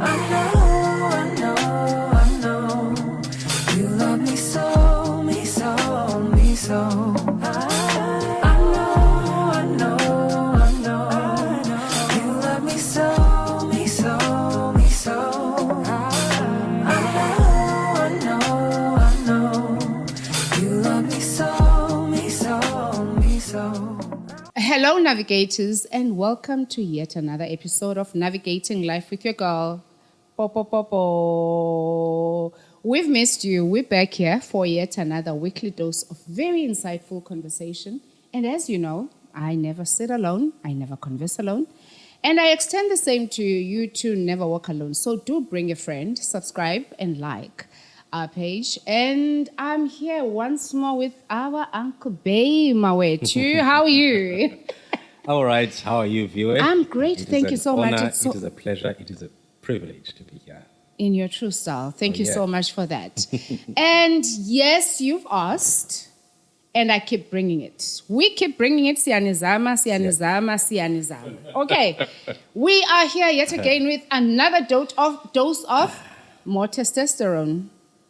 You love me so, me so, me so. I know. You love me so, me so, me so. I know. You love me so, me so, me so. Hello, navigators, and welcome to yet another episode of Navigating Life with your girl. We've missed you. We're back here for yet another weekly dose of very insightful conversation. And as you know, I never sit alone. I never converse alone. And I extend the same to you. You too never walk alone. So do bring a friend, subscribe, and like our page. And I'm here once more with our Uncle Bay Mawetu. How are you? All right. How are you, viewers? I'm great. Thank you so much. It is a pleasure. It is a privilege to be here. In your true style. Thank you so much for that. And yes, you've asked, and I keep bringing it. We keep bringing it. Siyanizama. Okay. We are here yet again with another dose of more testosterone.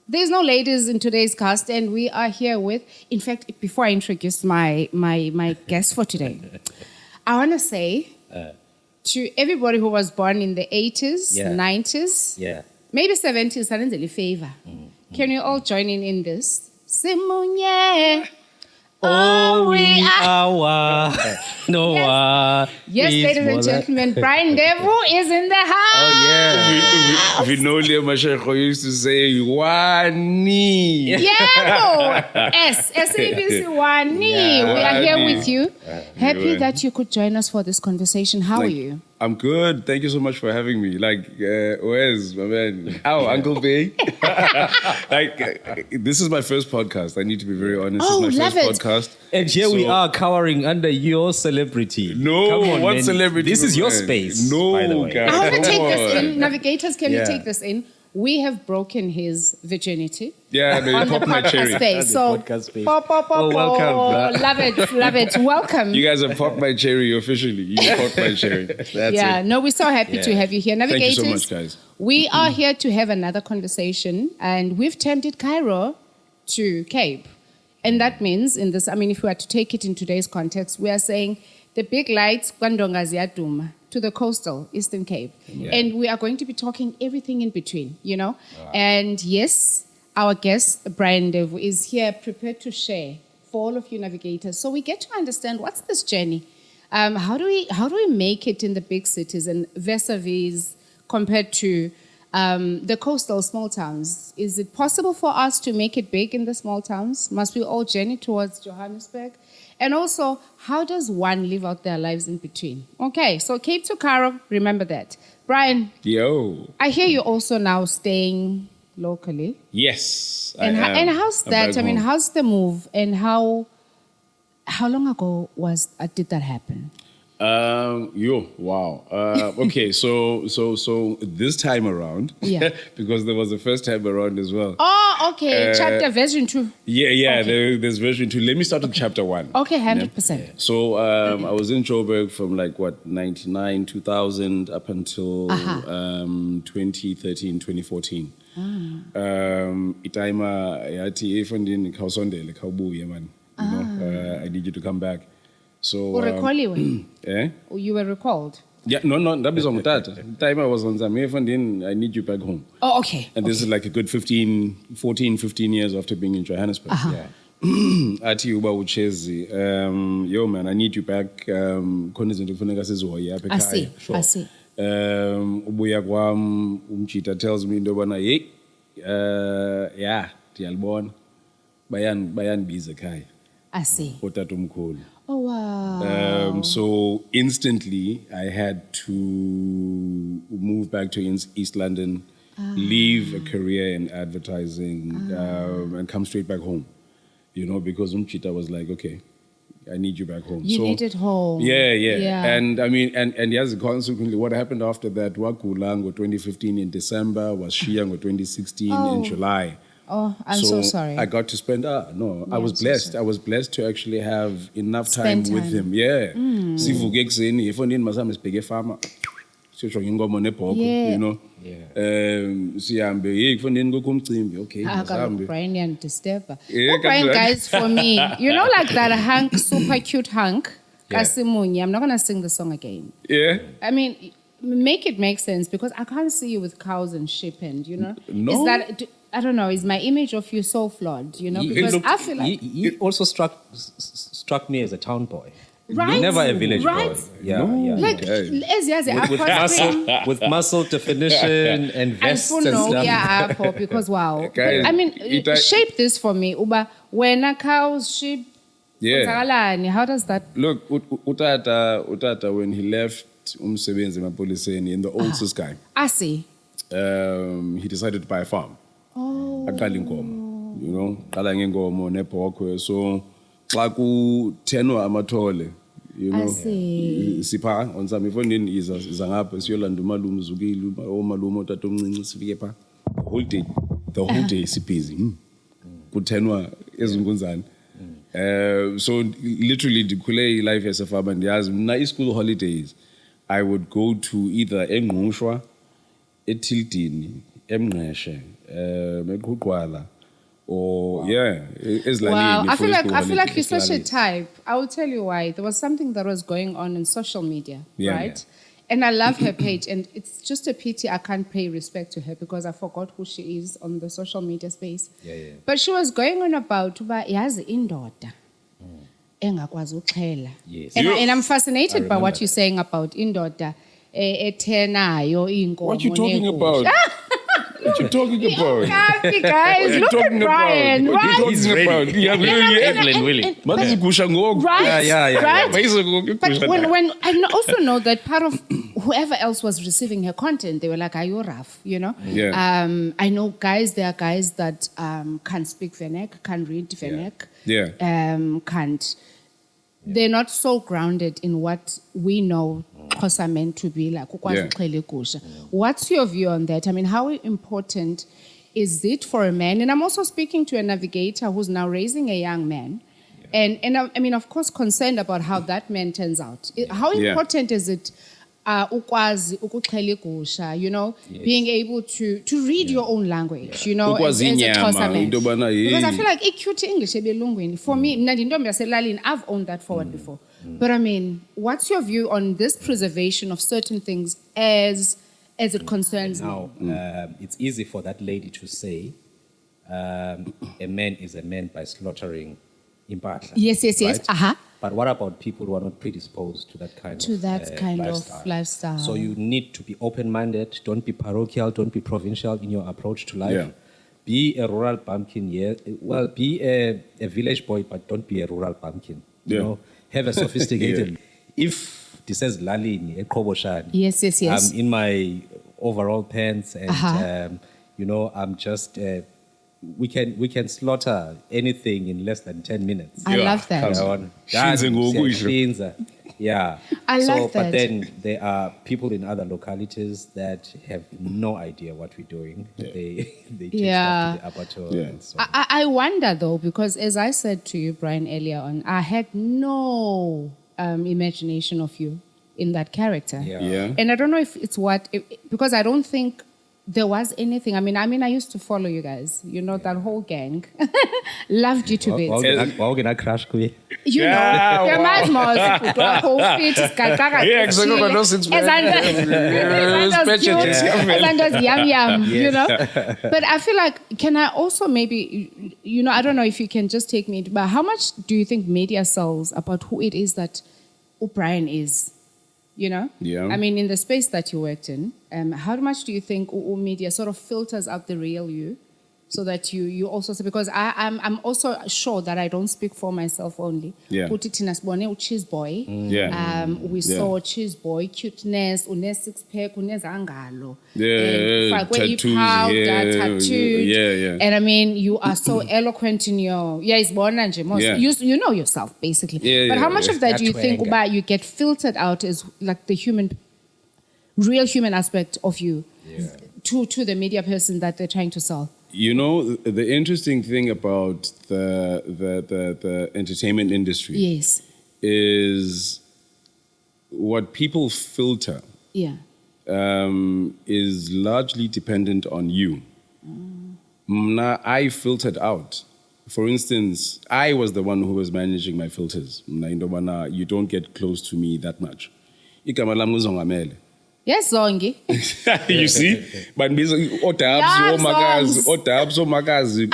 There's no ladies in today's cast, and we are here with, in fact, before I introduce my guest for today, I want to say to everybody who was born in the 80s, 90s, maybe 70s, I need a favor. Can you all join in this? Simunye. Oh, we are Noah. Yes, ladies and gentlemen, Brian Ndevu is in the house. Oh, yeah. Vinole Mashako used to say, Wani. Yeah, SABC Wani. Yeah, we are here Wani. with you. Happy that you could join us for this conversation. How are you? I'm good. Thank you so much for having me. Where's my man? Oh, Uncle Bay. This is my first podcast. I need to be very honest. Oh, this is my love first it. podcast. And here we are cowering under your celebrity. No, Come on, what man. celebrity? This is your man? space. No, by the way. guys. I want to Come take this on. in. Navigators, can you Yeah. take this in? We have broken his virginity. Yeah, no, you On the popped my podcast cherry. space. So, podcast space. pop. Oh, welcome. Love it. Welcome. You guys have popped my cherry officially. You popped my cherry. That's it. No, we're so happy to have you here. Thank you Navigators, so much, guys. we are here to have another conversation, and we've turned it Cairo to Cape. And that means, if we were to take it in today's context, we are saying the big lights, Endong'ziyaduma, to the coastal Eastern Cape. Yeah. And we are going to be talking everything in between, Wow. And yes, our guest, Brian Ndevu, is here prepared to share for all of you navigators. So we get to understand what's this journey. How do we make it in the big cities and vis-a-vis compared to the coastal small towns? Is it possible for us to make it big in the small towns? Must we all journey towards Johannesburg? And also, how does one live out their lives in between? Okay, so Cape to Cairo, remember that. Brian, Yo. I hear you're also now staying locally. Yes. And how's I'm that? back home. How's the move? And how long ago did that happen? Wow. Okay, so this time around, Yeah. because there was the first time around as well. Oh, okay. Chapter version 2. Yeah. Okay. There's version 2. Let me start with chapter 1. Okay, 100%. So I was in Joburg from 99, 2000 up until 2013, 2014. Itaima yati efondini khawusondele khawubuye man. I need you to come back. So Recall eh? You were recalled. Yeah, no, that was on that. Time I was on Zamefondin, I need you back home. Oh, okay. And this is like a good 15 years after being in Johannesburg. Yeah. Athi uba uchezi, yo man, I need you back. Khona izinto kufuneka sizihoye apha ekhaya. I see. Ubuya kwam umjita tells me into yobana hey, ndiyalibona bayandibiza ekhaya. I see. Otatomkhulu. Oh, wow. So instantly, I had to move back to East London, leave a career in advertising, and come straight back home. Because Umchita was like, okay, I need you back home. You needed home. Yeah. And yes, consequently, what happened after that, Wakulango 2015 in December, was Shiyango 2016 in July. Oh, I'm so sorry. I got to spend, I was blessed. I was blessed to actually have enough time with him. Yeah. Sivuke ekuseni, efonini masami sibheke farmer. sisho inkomo nebhokhwe, Yeah. you know. Sihambe hey kufanele kukho umcimbi, okay, Kaloku Brian yandisturba. Yeah, Brian, kanti- guys, for me, you know, like that hunk, super cute hunk, Kasimunye. I'm not gonna sing the song again. Yeah. I mean, make it make sense because I can't see you with cows and sheep, and you know, No. is that I don't know? Is my image of you so flawed? You know, because I feel like he also struck me as a town boy. Right? Never a village Right? boy. Yeah. like Okay. With muscle, with muscle definition and vests and stuff. yeah, Apple, because wow. Guys, But, I mean, it- shape this for me. Uba, when a cows, sheep, Yeah. kwenzakalani? How does that? Look, utata when he left umsebenzi emapoliseni in the old Sky, I see. he decided to buy a farm. Oh. Aqala inkomo, you know, qala ngenkomo nebhokhwe. So xa kuthenwa amathole, you I know, see. sipha on some ifonini iza ngapha siyolanda umalume uzukile omalume otata omncinci sifike pha the whole day sibhizi kuthenwa ezinkunzane. So literally ndikhule life yasefama ndiyazi mna school holidays I would go to either eNgqushwa, eThildini, eMngqeshe, eQhuqwala, or ezilalini. Wow, I for feel like school I feel like holidays. you're such a type. I will tell you why. There was something that was going on in social media, Yeah. right? And I love her page, and it's just a pity I can't pay respect to her because I forgot who she is on the social media space. Yeah. But she was going on about uba yazi indoda engakwazi uxhela. Yes. And I'm fascinated by remember what you're saying about indoda ethenayo inkomo. What you talking negusha. about? What you talking about? Happy guys, What you look at talking Brian, about? What right? you He's talking ready. about? Yeah, Evelyn Willing. Makuzigusha ngoku. Right? Yeah. Right? Mayizigusha But ngoku. when I also know that part of whoever else was receiving her content, they were like, "Are you rough?" You know. Yeah. I know guys. There are guys that can't speak Venek, can't read Venek. Yeah. Can't. They're not so grounded in what we know Xhosa meant to be like. Ukwazi Yeah. uxhela igusha. What's your view on that? I mean, how important is it for a man? And I'm also speaking to a navigator who's now raising a young man. And I mean, of course, concerned about how that man turns out. How Yeah. important is it, ukwazi ukuxhela igusha, you know, being able to read your own language, you know, as Ukwazi a inyama, Xhosa man. into yobana, Because I hey. feel like cute English ebelungwini. For me, mna ndintombi yaselalini, I've owned that forward before. But I mean, what's your view on this preservation of certain things as it concerns Now, men? it's easy for that lady to say a man is a man by slaughtering impahla. Yes. right? Uh-huh. But what about people who are not predisposed to that kind of lifestyle. So you need to be open-minded. Don't be parochial. Don't be provincial in your approach to life. Yeah. Be a rural bumpkin. Yeah. Well, be a village boy, but don't be a rural bumpkin. You Yeah. know, have a sophisticated. If this says Lalini, Ekoboshani. Yes. I'm in my overall pants, and you know, I'm just. We can slaughter anything in less than 10 minutes. I love that. Hlinze ngokuyisho. Hlinze. Yeah. I love But that. then there are people in other localities that have no idea what we're doing. They take Yeah. stuff to the abattoir. Yeah. And so. I wonder though, because as I said to you, Brian, earlier on, I had no imagination of you in that character. Yeah. And I don't know if it's because I don't think there was anything. I mean, I used to follow you guys. You know, that whole gang. Loved you to bits. Wow, can I crash kuye? You know, Yeah, your wow. man's more whole feet is Yeah, exactly, but no six yum, you know. But I feel like, can I also maybe, you know, I don't know if you can just take me, but how much do you think media sells about who it is that Brian is? You know? Yeah. I mean, in the space that you worked in, how much do you think media sort of filters out the real you? So that you also say, because I'm also sure that I don't speak for myself only. Yeah. Uthi thina sibone uCheese boy. Yeah. We saw Cheese boy, cuteness, une six pack, unezangalo. Yeah, tattoos, Tattooed. yeah. And I mean, you are so eloquent in your it's born and Yeah. you know yourself basically. Yeah, but how yeah, much yeah. of that do you think Atwenga. about you get filtered out as like the real human aspect of you to the media person that they're trying to sell? You know, the interesting thing about the entertainment industry Yes. is what people filter Yeah. is largely dependent on you. I filtered out. For instance, I was the one who was managing my filters. You don't get close to me that much. Igama lami Zongamele. Yes, Zongi. You see? But basically, Odabs, Omakazi,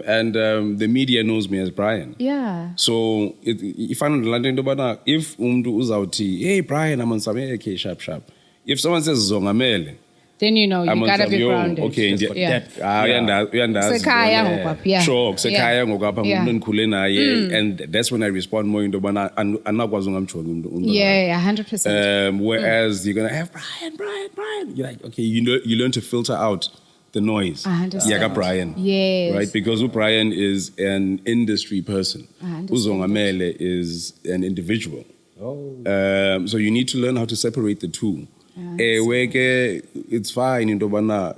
and the media knows me as Brian. Yeah. So if I'm London, if umdu uzauti, hey Brian, I'm on some okay, sharp. If someone says Zongamele, then you know you gotta be grounded. Okay, yeah. Sure, and that's when I respond more into yeah, 100%. Whereas you're gonna have Brian. You're like, okay, you learn to filter out the noise. 100%. Yeah, Brian. Yes. Right, because Brian is an industry person. Zongamele is an individual. Oh. So you need to learn how to separate the two. It's fine in Dobana.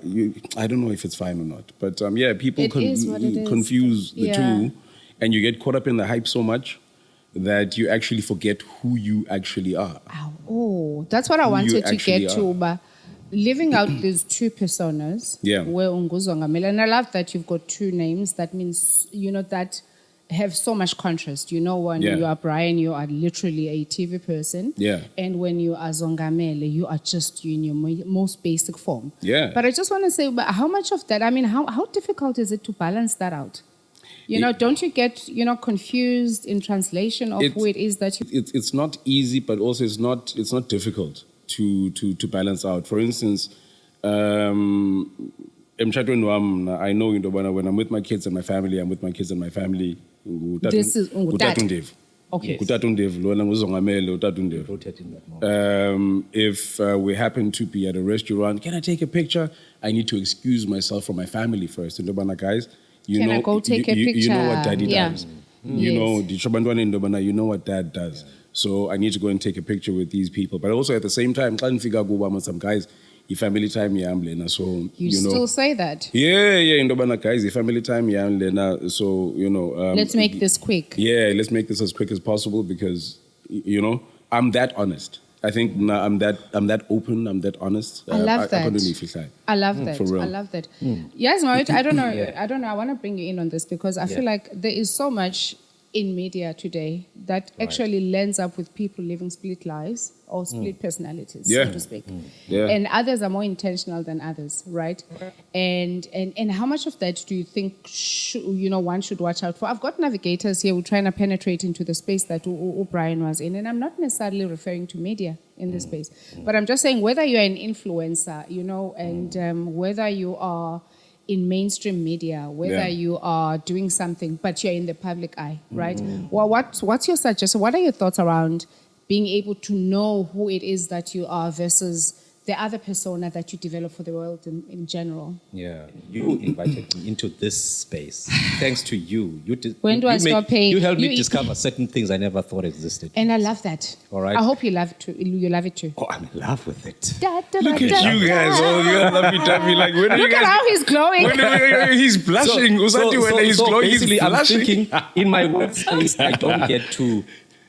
I don't know if it's fine or not, but people confuse the two, and you get caught up in the hype so much that you actually forget who you actually are. Oh, that's what I wanted to get to. But living out these two personas, where Zongamele, and I love that you've got two names. That means that have so much contrast. When you are Brian, you are literally a TV person. Yeah. And when you are Zongamele, you are just you in your most basic form. Yeah. But I just want to say, but how much of that, how difficult is it to balance that out? Don't you get, confused in translation of who it is that you... It's not easy, but also it's not difficult to balance out. For instance, I know when I'm with my kids and my family, I'm with my kids and my family. This is Ndevu. Okay. If we happen to be at a restaurant, can I take a picture? I need to excuse myself from my family first. Guys, can I go take a picture? You know what daddy does. You Yes. know what dad does. So I need to go and take a picture with these people. But also at the same time, some guys, family time so you still say that? Yeah, guys, family time so let's make this quick. Yeah, let's make this as quick as possible because I'm that honest. I think I'm that open, I'm that honest. I love that. I love that. For real. I love that. Yes, Marit, I don't know. I don't know. I want to bring you in on this because I feel like there is so much in media today that actually lends up with people living split lives or split personalities, so to speak. And others are more intentional than others, right? And how much of that do you think one should watch out for? I've got navigators here who are trying to penetrate into the space that Brian was in, and I'm not necessarily referring to media in this space, but I'm just saying whether you're an influencer, and whether you are in mainstream media, whether you are doing something, but you're in the public eye, right? Well, what's your suggestion? What are your thoughts around being able to know who it is that you are versus the other persona that you develop for the world in general? Yeah, you invited me into this space. Thanks to you. When do I stop paying? You helped me discover certain things I never thought existed. And I love that. All right. I hope you love it too. You love it too. Oh, I'm in love with it. Look at you guys. Oh, you love me, Taffy. Like, when are you Look guys... at how he's glowing. He's blushing. He's glowing. He's I'm blushing. thinking in my workspace, I don't get to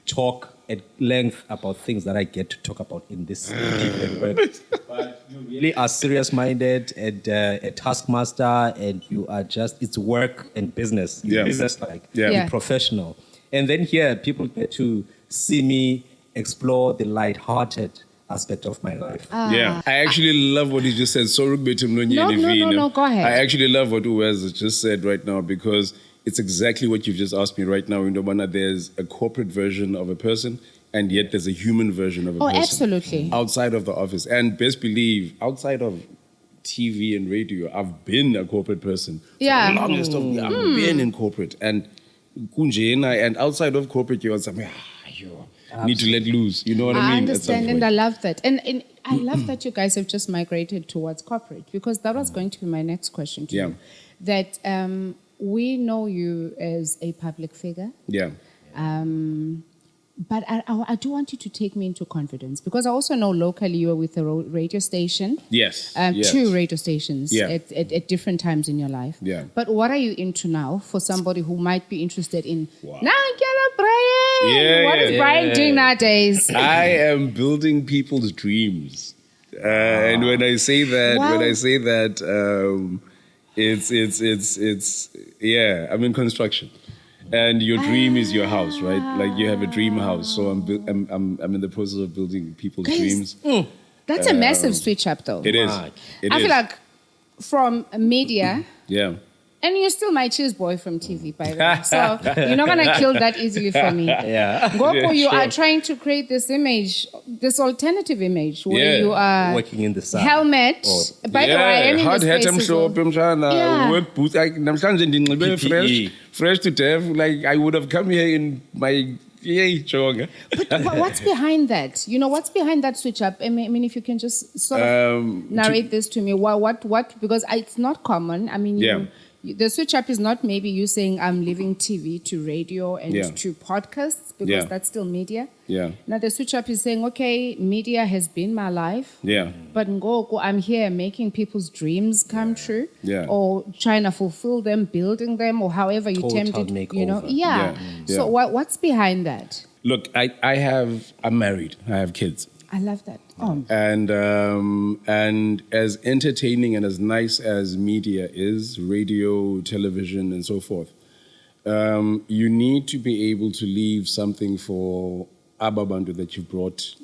talk at length about things that I get to talk about in this different work. But you really are serious-minded and a taskmaster, and you are just, it's work and business. Business-like, you're professional. And then here, people get to see me explore the light-hearted aspect of my life. Yeah, I actually love what he just said. No, go ahead. I actually love what Uwez just said right now because it's exactly what you've just asked me right now. There's a corporate version of a person, and yet there's a human version of a person. Oh, absolutely. Outside of the office. And best believe, outside of TV and radio, I've been a corporate person. Yeah. For the longest of me, I've been in corporate. And outside of corporate, you need to let loose. You know what I mean? I understand, and I love that. And I love that you guys have just migrated towards corporate, because that was going to be my next question to you. That we know you as a public figure. Yeah. But I do want you to take me into confidence, because I also know locally you are with a radio station. Yes. Yes. 2 radio stations Yeah. at different times in your life. Yeah. But what are you into now for somebody who might be interested in Wow. Navigators Brian? What is Brian doing nowadays? I am building people's dreams. And when I say that, it's yeah, I'm in construction. And your dream is your house, right? Like you have a dream house. So I'm in the process of building people's dreams. That's a massive switch up, though. It is. It I is. feel like from media, Yeah. and you're still my cheese boy from TV, by the way. So you're not going to kill that easily for me. Yeah. Goku, you sure. are trying to create this image, this alternative image, where Yeah. you are Working in the sun. helmet. Or- By the way, I am in hard the hat space as well. amhlophe mshana, Yeah. work boots. Namhlanje ndinxibe PPE. fresh to death. Like I would have come here in my jonga. But what's behind that? You know, what's behind that switch up? I mean, if you can just sort of narrate this to me. What? Because it's not common. I mean, Yeah. the switch up is not maybe you saying I'm leaving TV to radio and Yeah. to podcasts, because Yeah. that's still media. Yeah. Now the switch up is saying, okay, media has been my life. Yeah. But Ngoku, I'm here making people's dreams come true, Yeah. or trying to fulfill them, building them, or however you Total termed it. You know, makeover. yeah. Yeah. So what's behind that? Look, I'm married. I have kids. I love that. Oh, And as entertaining and as nice as media is, radio, television, and so forth, you need to be able to leave something for ababantu that you brought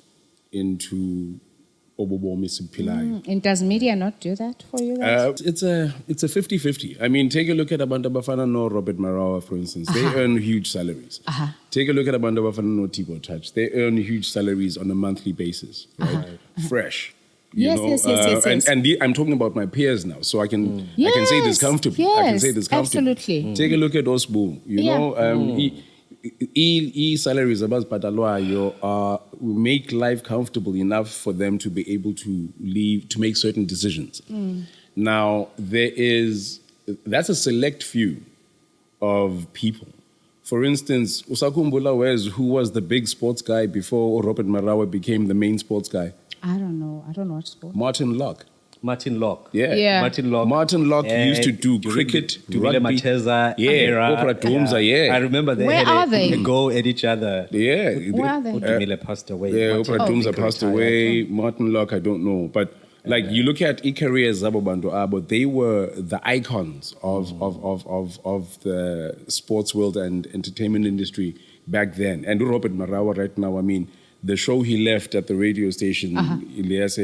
into obobomi siphilayo. and does media not do that for you guys? It's a 50-50. I mean, take a look at abantu abafana no Robert Marawa, for instance. They earn huge salaries. Take a look at abantu abafana no Tibo Touch. They earn huge salaries on a monthly basis, right? Fresh. You Yes, know? yes, yes. And I'm talking about my peers now, so I can say this Yes, comfortably. I can say yes, this comfortably. absolutely. Take a look at Osbu. You Yeah. know, salaries about Patalwa make life comfortable enough for them to be able to leave, to make certain decisions. Now, that's a select few of people. For instance, Usakumbula Wes, who was the big sports guy before Robert Marawa became the main sports guy? I don't know. I don't watch sport. Martin Locke. Martin Locke. Yeah. Martin Locke used to do cricket, Dumile rugby. Mateza, Yeah, era. Oprah Domza, yeah. I remember they Where had are they? a go at each other. Yeah. Where are they? Dumile passed away. Yeah, Martin Oprah Locke Domza retired. passed away. Martin Locke, I don't know. But like you look at Ikaria Zabobandu Abo, they were the icons of the sports world and entertainment industry back then. And Robert Marawa right now, I mean, the show he left at the radio station, Ilyas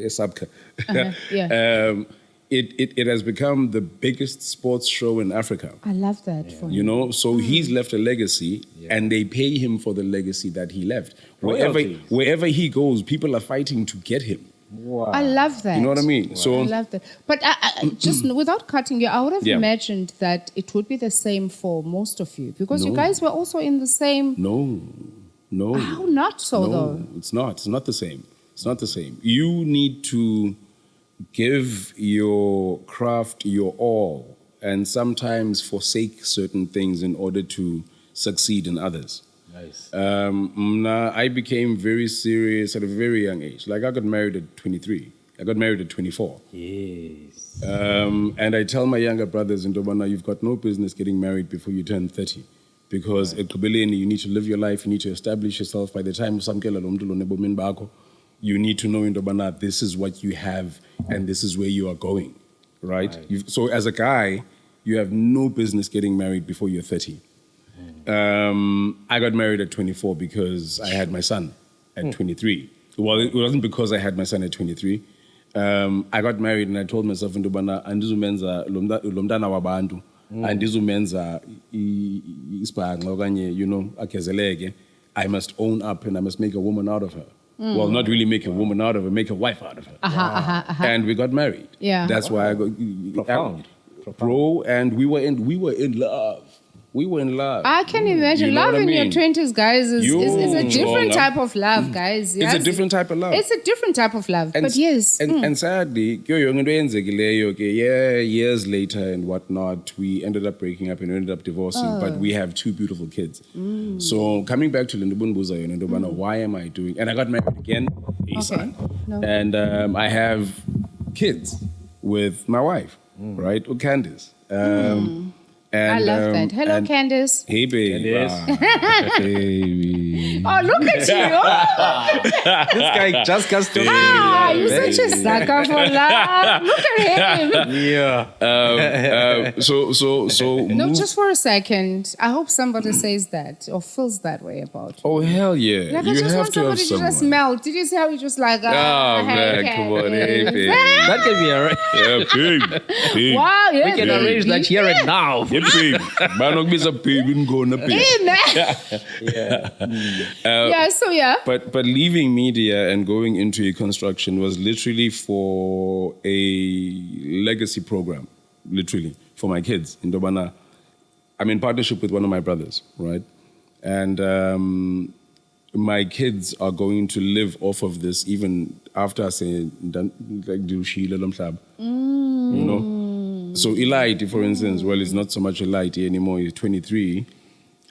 Sabka, Yeah. it has become the biggest sports show in Africa. I love that for You him. know, so he's left a legacy, and they pay him for the legacy that he left. Royalties. Wherever he goes, people are fighting to get him. Wow. I love that. You know what I mean? So I love that. But I just without cutting you, I would have Yeah. imagined that it would be the same for most of you, because you No. guys were also in the same. no. How not so No, though? it's not. It's not the same. It's not the same. You need to give your craft your all and sometimes forsake certain things in order to succeed in others. Nice. I became very serious at a very young age. Like I got married at 23. I got married at 24. Yes. And I tell my younger brothers in Dobana, you've got no business getting married before you turn 30. Because at Kubeleni, you need to live your life, you need to establish yourself. By the time you need to know in Dobana, this is what you have and this is where you are going, right? So as a guy, you have no business getting married before you're 30. I got married at 24 because I had my son at 23. Well, it wasn't because I had my son at 23. I got married and I told myself in Dobana, andizumenza lomdana wabantu. Andizumenza isibhanqa okanye, you know, akezeleke. I must own up and I must make a woman out of her. Well, not really make a woman out of her, make a wife out of her. And we got married. Yeah. That's why I got Profound. bro, and we were in love. we were in love. I can imagine. You know Love what I in your mean? 20s, guys, is a different Jonga. type of love, guys. It's a different type of love. It's a different type of love. But yes. And sadly, years later and whatnot, we ended up breaking up and ended up divorcing. But we have 2 beautiful kids. So coming back to Lindubunbuza, why am I doing? And I got married again, son. No. And I have kids with my wife, right? Or Candice. And, I love that. Hello, and- Candice. Hey, baby. Candice. Baby. Oh, look at you. This guy just got to You're such a sucker for love. Look at him. Yeah. So No, move- just for a second. I hope somebody says that or feels that way about you. Oh, hell yeah. Like, I You just have want to have somebody to just someone. melt. Did you see how he just like, Oh, man, come on. Hey, baby. That can be arranged. Yeah, babe. wow, yeah. We can baby. arrange that here and now. Yeah, babe. Banokbiza baby ngona babe. Hey, man. Yeah, so yeah. But leaving media and going into a construction was literally for a legacy program, literally for my kids in Dobana. I'm in partnership with one of my brothers, right? And my kids are going to live off of this even after I say like you know. So Elite, for instance, well, it's not so much Elite anymore. He's 23.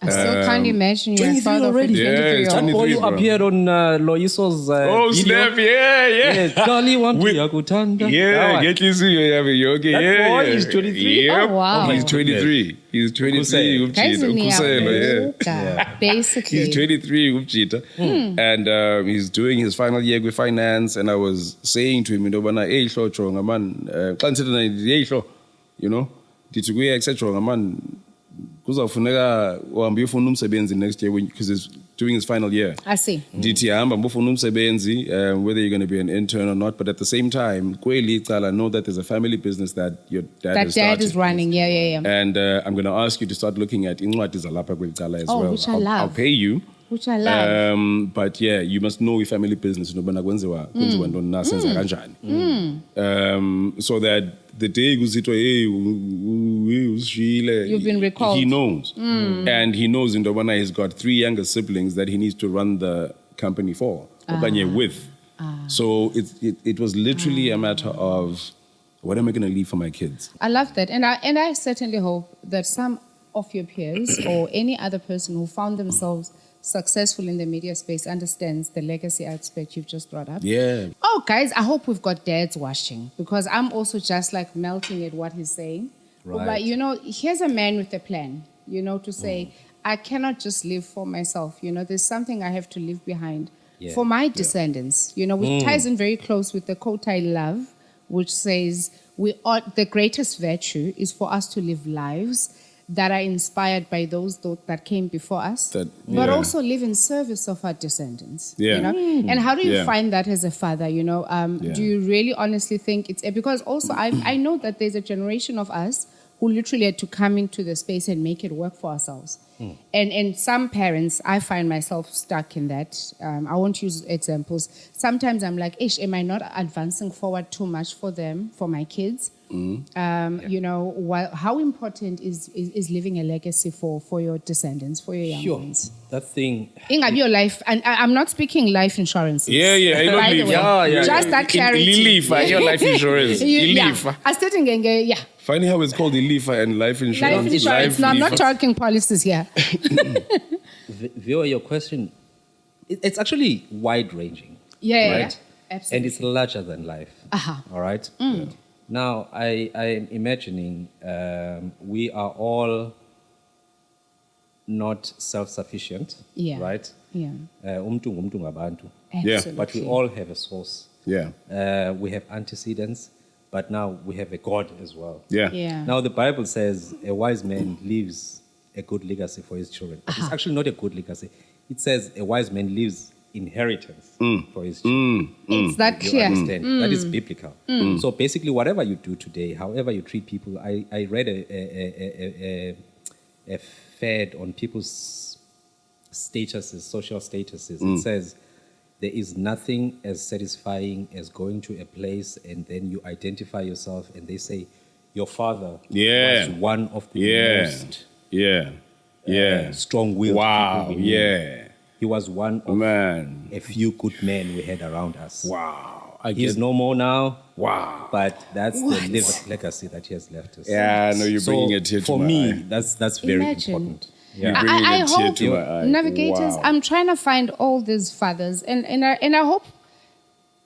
I still can't imagine you're a 23 father of a already? 23-year-old. Yeah, Oh, 23, you bro. appeared on Loiso's Oh, video. snap! Yeah. Yes, Charlie want to We- yakutanda. Yeah, get you see you have a yoga. That Yeah, boy yeah. is 23? Yep. Oh, wow. He's 23. He's 23. Ukusela. Guys, Ukusela, yeah. basically. He's 23, Upchita. And he's doing his final year with finance. And I was saying to him, hey, Hlo, Chonga, man, you know, did you go, etc., man, kuzawufuneka uhambe uyofuna umsebenzi next year because he's doing his final year. I see. Ndithi hamba mbofuna umsebenzi, whether you're going to be an intern or not, but at the same time, kweli icala, know that there's a family business that your dad That has dad started. is running. Yeah. And I'm going to ask you to start looking at incwadi zalapha kweli cala as Oh, well. which I love. I'll pay you. Which I love. But yeah, you must know your family business. Nobana kwenziwa ntoni na senza kanjani. So that the day kuzitwa hey usishile, You've been recalled. He knows. And he knows in Dobana he's got 3 younger siblings that he needs to run the company for. Okanye with. So it was literally a matter of what am I going to leave for my kids? I love that. And I certainly hope that some of your peers or any other person who found themselves successful in the media space understands the legacy aspect you've just brought up. Yeah. Oh, guys, I hope we've got dads watching because I'm also just like melting at what he's saying. Right. But, you know, here's a man with a plan, you know, to say, I cannot just live for myself. You know, there's something I have to leave behind for my descendants, you know, which ties in very close with the quote I love, which says, the greatest virtue is for us to live lives that are inspired by those that came before us, but also live in service of our descendants. Yeah. You know? And how do you Yeah. find that as a father? You know, do you really honestly think it's because also I know that there's a generation of us who literally had to come into the space and make it work for ourselves. And some parents, I find myself stuck in that. I won't use examples. Sometimes I'm like, Ish, am I not advancing forward too much for them, for my kids? You know, how important is leaving a legacy for your descendants, for your young ones? That thing. In your life, and I'm not speaking life insurance. Yeah. I know By the leave. way, just that clarity. Ilifa, your life insurance. Ilifa. I still think, yeah. Funny how it's called Ilifa and life insurance. Life insurance. No, I'm not talking policies here. Vio, your question, it's actually wide-ranging. Yeah, right? Absolutely. And it's larger than life. All right? Now, I'm imagining we are all not self-sufficient, right? Yeah. Umntu ngumntu ngabantu. Absolutely. But we all have a source. Yeah. We have antecedents, but now we have a God as well. Yeah. Now, the Bible says a wise man leaves a good legacy for his children. But it's actually not a good legacy. It says a wise man leaves inheritance for his children. It's that You clear. understand? That is biblical. So basically, whatever you do today, however you treat people, I read a fed on people's statuses, social statuses. It says, there is nothing as satisfying as going to a place and then you identify yourself and they say, your father was one of the most strong-willed Wow. people we knew. Yeah. He was one of Man. a few good men we had around us. Wow. He's no more now. Wow. But that's the legacy that he has left us. Yeah, I know you're bringing a tear to for my me, eye. that's very Imagine. important. You're Yeah. bringing I a tear hope to my eye. navigators. Wow. I'm trying to find all these fathers, and I hope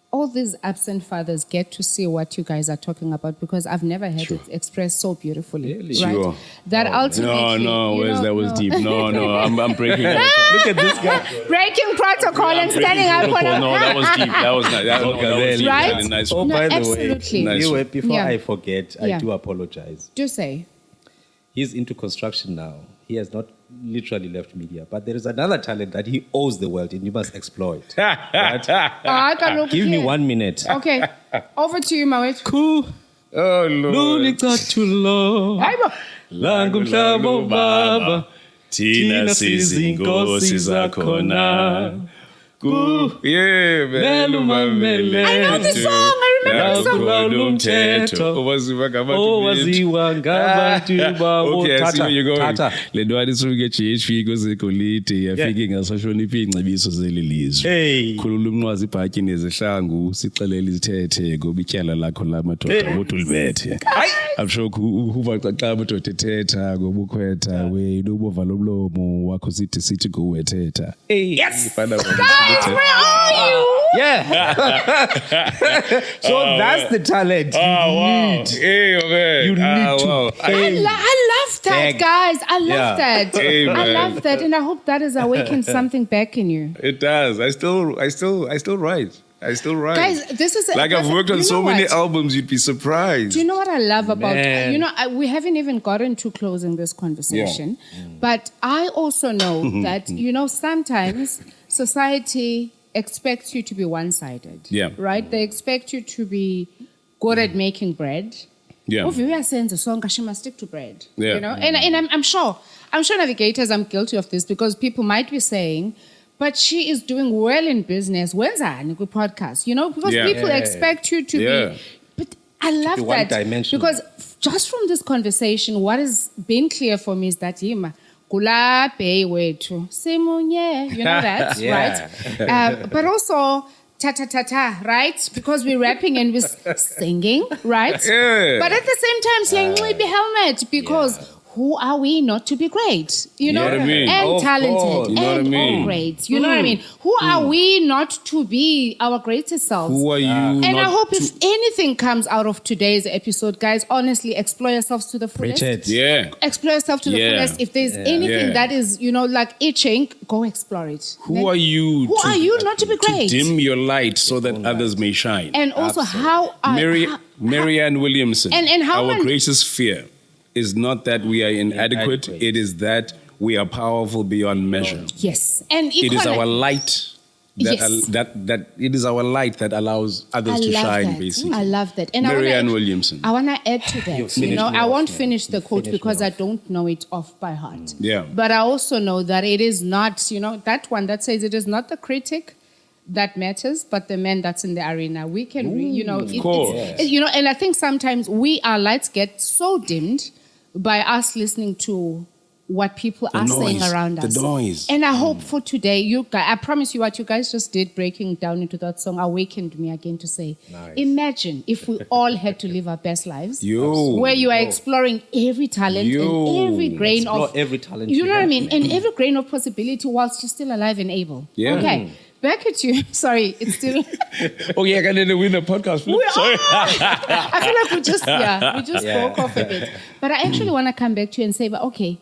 all these absent fathers get to see what you guys are talking about, because I've never heard it expressed so beautifully. Really? Right? Sure. That ultimately, No, you Wes, know, that was no. deep. No, I'm breaking it. Look at this guy. Breaking protocol and standing up on Protocol. a No, that was deep. That was nice. That was deep. Right? Really nice. Oh, No, by the absolutely. way, Nice. before Yeah. I forget, I Yeah. do apologize. Do say. He's into construction now. He has not literally left media, but there is another talent that he owes the world and you must exploit. Right? Give me 1 minute. Okay, over to you, Mawet. Cool. Oh, Lord. Hayibo. Langu mhlaba baba. Thina sizinkosi zakhona. Yeah, man. I know the song. I remember the song. Umthetho. Owaziwa ngabantu babo. Okay, I see where you're going. Tata. Le ntwana isuke GHP kwezegolide yafike ngasahlonipha ingcebiso zeli lizwe. Hey. Khulula umnqwazi ibhatyi nezihlangu sixelele izithethe ngoba ityala lakho lamadoda bodulibethe. I'm sure uva xa amadoda ethetha ngoba ukhwetha wena ubova lomlomo wakho sithi kuwethetha. Yes. Guys, Where are you? Yeah. So that's the talent you need. Hey, okay. You need to wow. pay. I love that, Beg. guys. I love Yeah. that. Hey, I man. love that, and I hope that has awakened something back in you. It does. I still write. I still write. Guys, this is like I've worked on you so know many what? albums, you'd be surprised. Do you know what I love about Man. we haven't even gotten to closing this conversation, but I also know that sometimes society expects you to be one-sided. Yeah. Right? They expect you to be good at making bread. Yeah. If you are saying the song, she must stick to bread. Yeah. You know, and I'm sure navigators, I'm guilty of this, because people might be saying, but she is doing well in business. When's that podcast? Because Yeah. people Yeah. expect you to Yeah. be. But I love be that one-dimensional. because just from this conversation, what has been clear for me is that Yima. Kula pay wethu simunye, you know that, Yeah. right? But also ta, right? Because we're rapping and we're singing, right? Yeah. But at the same time, saying be helmet, because who are we not to be great? You know, what I mean? and Of talented, course. You know what I and mean? all great. You know what I mean? Who are we not to be our greatest selves? Who are you? And I not hope to- if anything comes out of today's episode, guys, honestly, explore yourselves to the fullest. Richard. Yeah. Explore yourself to the Yeah. fullest. If there's anything Yeah. that is, like itching, go explore it. Who are you? Who are you not to be great? To dim your light so that others may shine. And also, how are Marianne Williamson. And how our man- greatest fear is not that we are inadequate. Inadequate. It is that we are powerful beyond measure. yes, and It is economic- our light. Yes. That it is our light that allows others to love shine. that. Basically, I love that. And Marianne I Williamson. want to add to that. finished me I off, won't yeah. finish the quote finished me because I off. don't know it off by heart. Yeah. But I also know that it is not, that one that says it is not the critic that matters, but the man that's in the arena. We can, course. and I think sometimes our lights get so dimmed by us listening to what people are saying noise, around the us. noise. And I hope for today, you guys, I promise you what you guys just did, breaking down into that song, awakened me again to say, imagine if we all had to live our best lives. Where you are exploring every talent and every grain Explore of every talent you you know what I have. mean, and every grain of possibility whilst you're still alive and able. Yeah. Okay, back at you. Sorry, it's still. Oh yeah, I can win a podcast. Sorry. I feel like we just spoke off a bit, but I actually want to come back to you and say, but okay.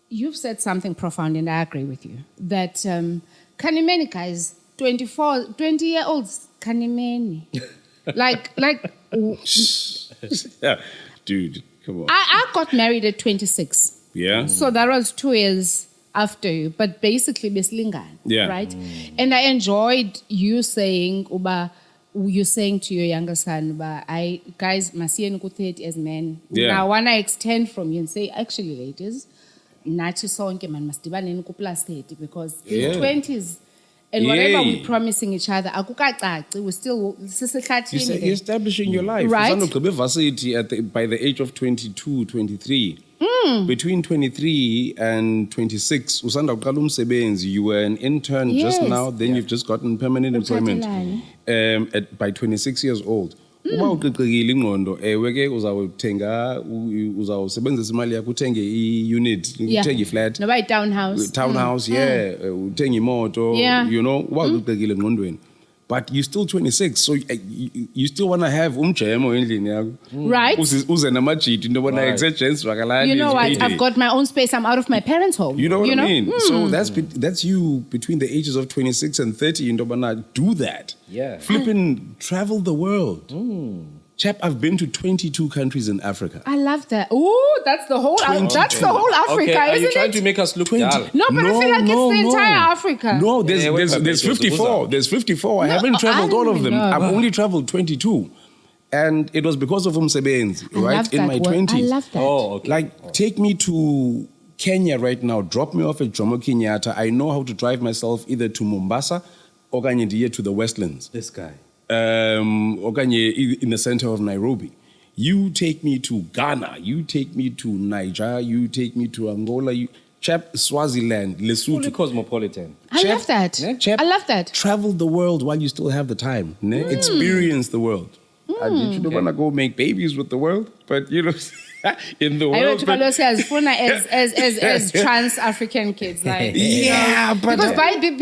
You've said something profound, and I agree with you. That Kanimeni guys, 20-year-olds, Kanimeni. like, Yeah, dude, come on. I got married at 26. Yeah. So that was 2 years after you, but basically beslingana, Yeah. right? And I enjoyed you saying, to your younger son, guys, masiyen ku 30 as men. Yeah. Now, when I extend from you and say, actually, ladies, nathi sonke man masidibaneni ku plus 30 because in 20s, And whatever Yay. we're promising each other, akukacaci, we're still You're establishing your life. Right. Usandogqiba varsity by the age of 22, 23. Between 23 and 26, usandaqala umsebenzi, you were an intern just Yes. now, then you've just gotten permanent employment. By 26 years old. Uba uqiqekile ingqondo, ewe ke uzawusebenzisa imali yakho uthenge i-unit, uthenge i-flat. No, right, townhouse. Townhouse, uthenge imoto, Yeah. you know, uba uqiqekile engqondweni. But you're still 26, so you still want to have umjemo endlini yakho. Right. Uze namajiti into bona gents wakalani. You know what? I've got my own space. I'm out of my parents' home. You know what I mean? So that's you between the ages of 26 and 30 into bona do that. Yeah. Flipping travel the world. Chap, I've been to 22 countries in Africa. I love that. Ooh, that's the whole Africa, Okay, are you isn't trying it? to make us look dull? No, but I feel like it's the entire Africa. No, Yeah, wait, there's wait, 54. There's 54. I haven't traveled all of them. know. I've only traveled 22. And it was because of umsebenzi, I right? love In that my word. 20s. I love that. Oh, okay. Like, take me to Kenya right now. Drop me off at Jomo Kenyatta. I know how to drive myself either to Mombasa or to the Westlands. This guy. Okanye in the center of Nairobi. You take me to Ghana, you take me to Niger, you take me to Angola, Swaziland, Fully Lesotho. cosmopolitan. I love that. Chap, I love that. Travel the world while you still have the time. Ne? Experience the world. You don't want to go make babies with the world, but you know, in the I world. went to as trans African kids, like Yeah, but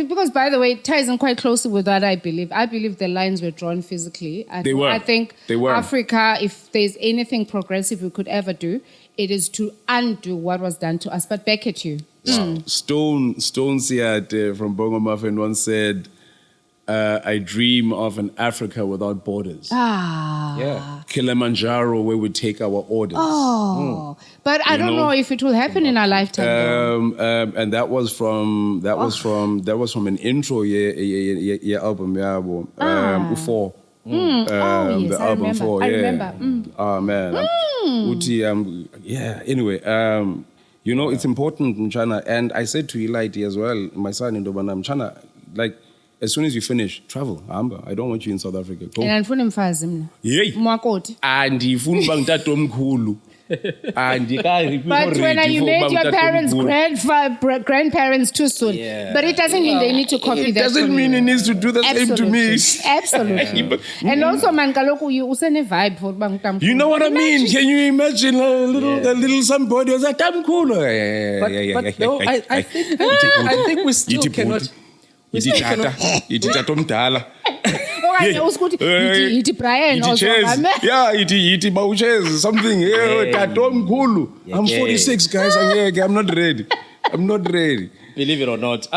because by the way, it ties in quite closely with what I believe. I believe the lines were drawn physically. They were. I think They were. Africa, if there's anything progressive we could ever do, it is to undo what was done to us. But back at you. Stone Siat from Bongo Muffin once said, I dream of an Africa without borders. Yeah. Kilimanjaro, where we take our orders. But I don't know if it will happen in our lifetime. And that was from an intro album yabo. Ufo. Yes, the I album remember. Four. I Yeah. remember. Oh man. Yeah. Anyway, you know, it's important in China, and I said to Elite as well, my son in Dobana, China, like, as soon as you finish, travel, Amba. I don't want you in South Africa. Go. And andifuna mfazi mna. Yey. Mwakoti. Andifuna uba ngutatomkhulu. But when you made your parents grandparents too soon. Yeah. But it doesn't mean they need to copy It that. doesn't from mean you. he needs to do the same to me. Absolutely. And also, man, kaloku you usene vibe for bang. You know what I mean? Can you imagine a little somebody was a tamkhulu? But no, I think we still cannot. Iti tata omdala. Okanye usikuthi yithi Brian Iti also. chairs. Yeah, iti bawuchairs, something. Tata omkhulu. I'm 46, guys. I'm not ready. I'm not ready. Believe it or not,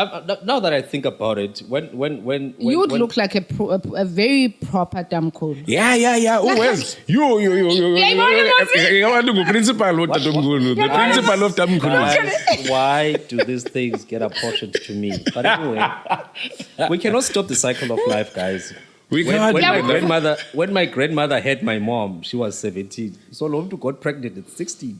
now that I think about it, when You would look like a very proper damkhulu. Yeah. Oh, well. You. Principal of Tatomkhulu. The principal of Tatomkhulu. why do these things get apportioned to me? But anyway, we cannot stop the cycle of life, guys. We can't. When my grandmother had my mom, she was 17. So Lomtu got pregnant at 16.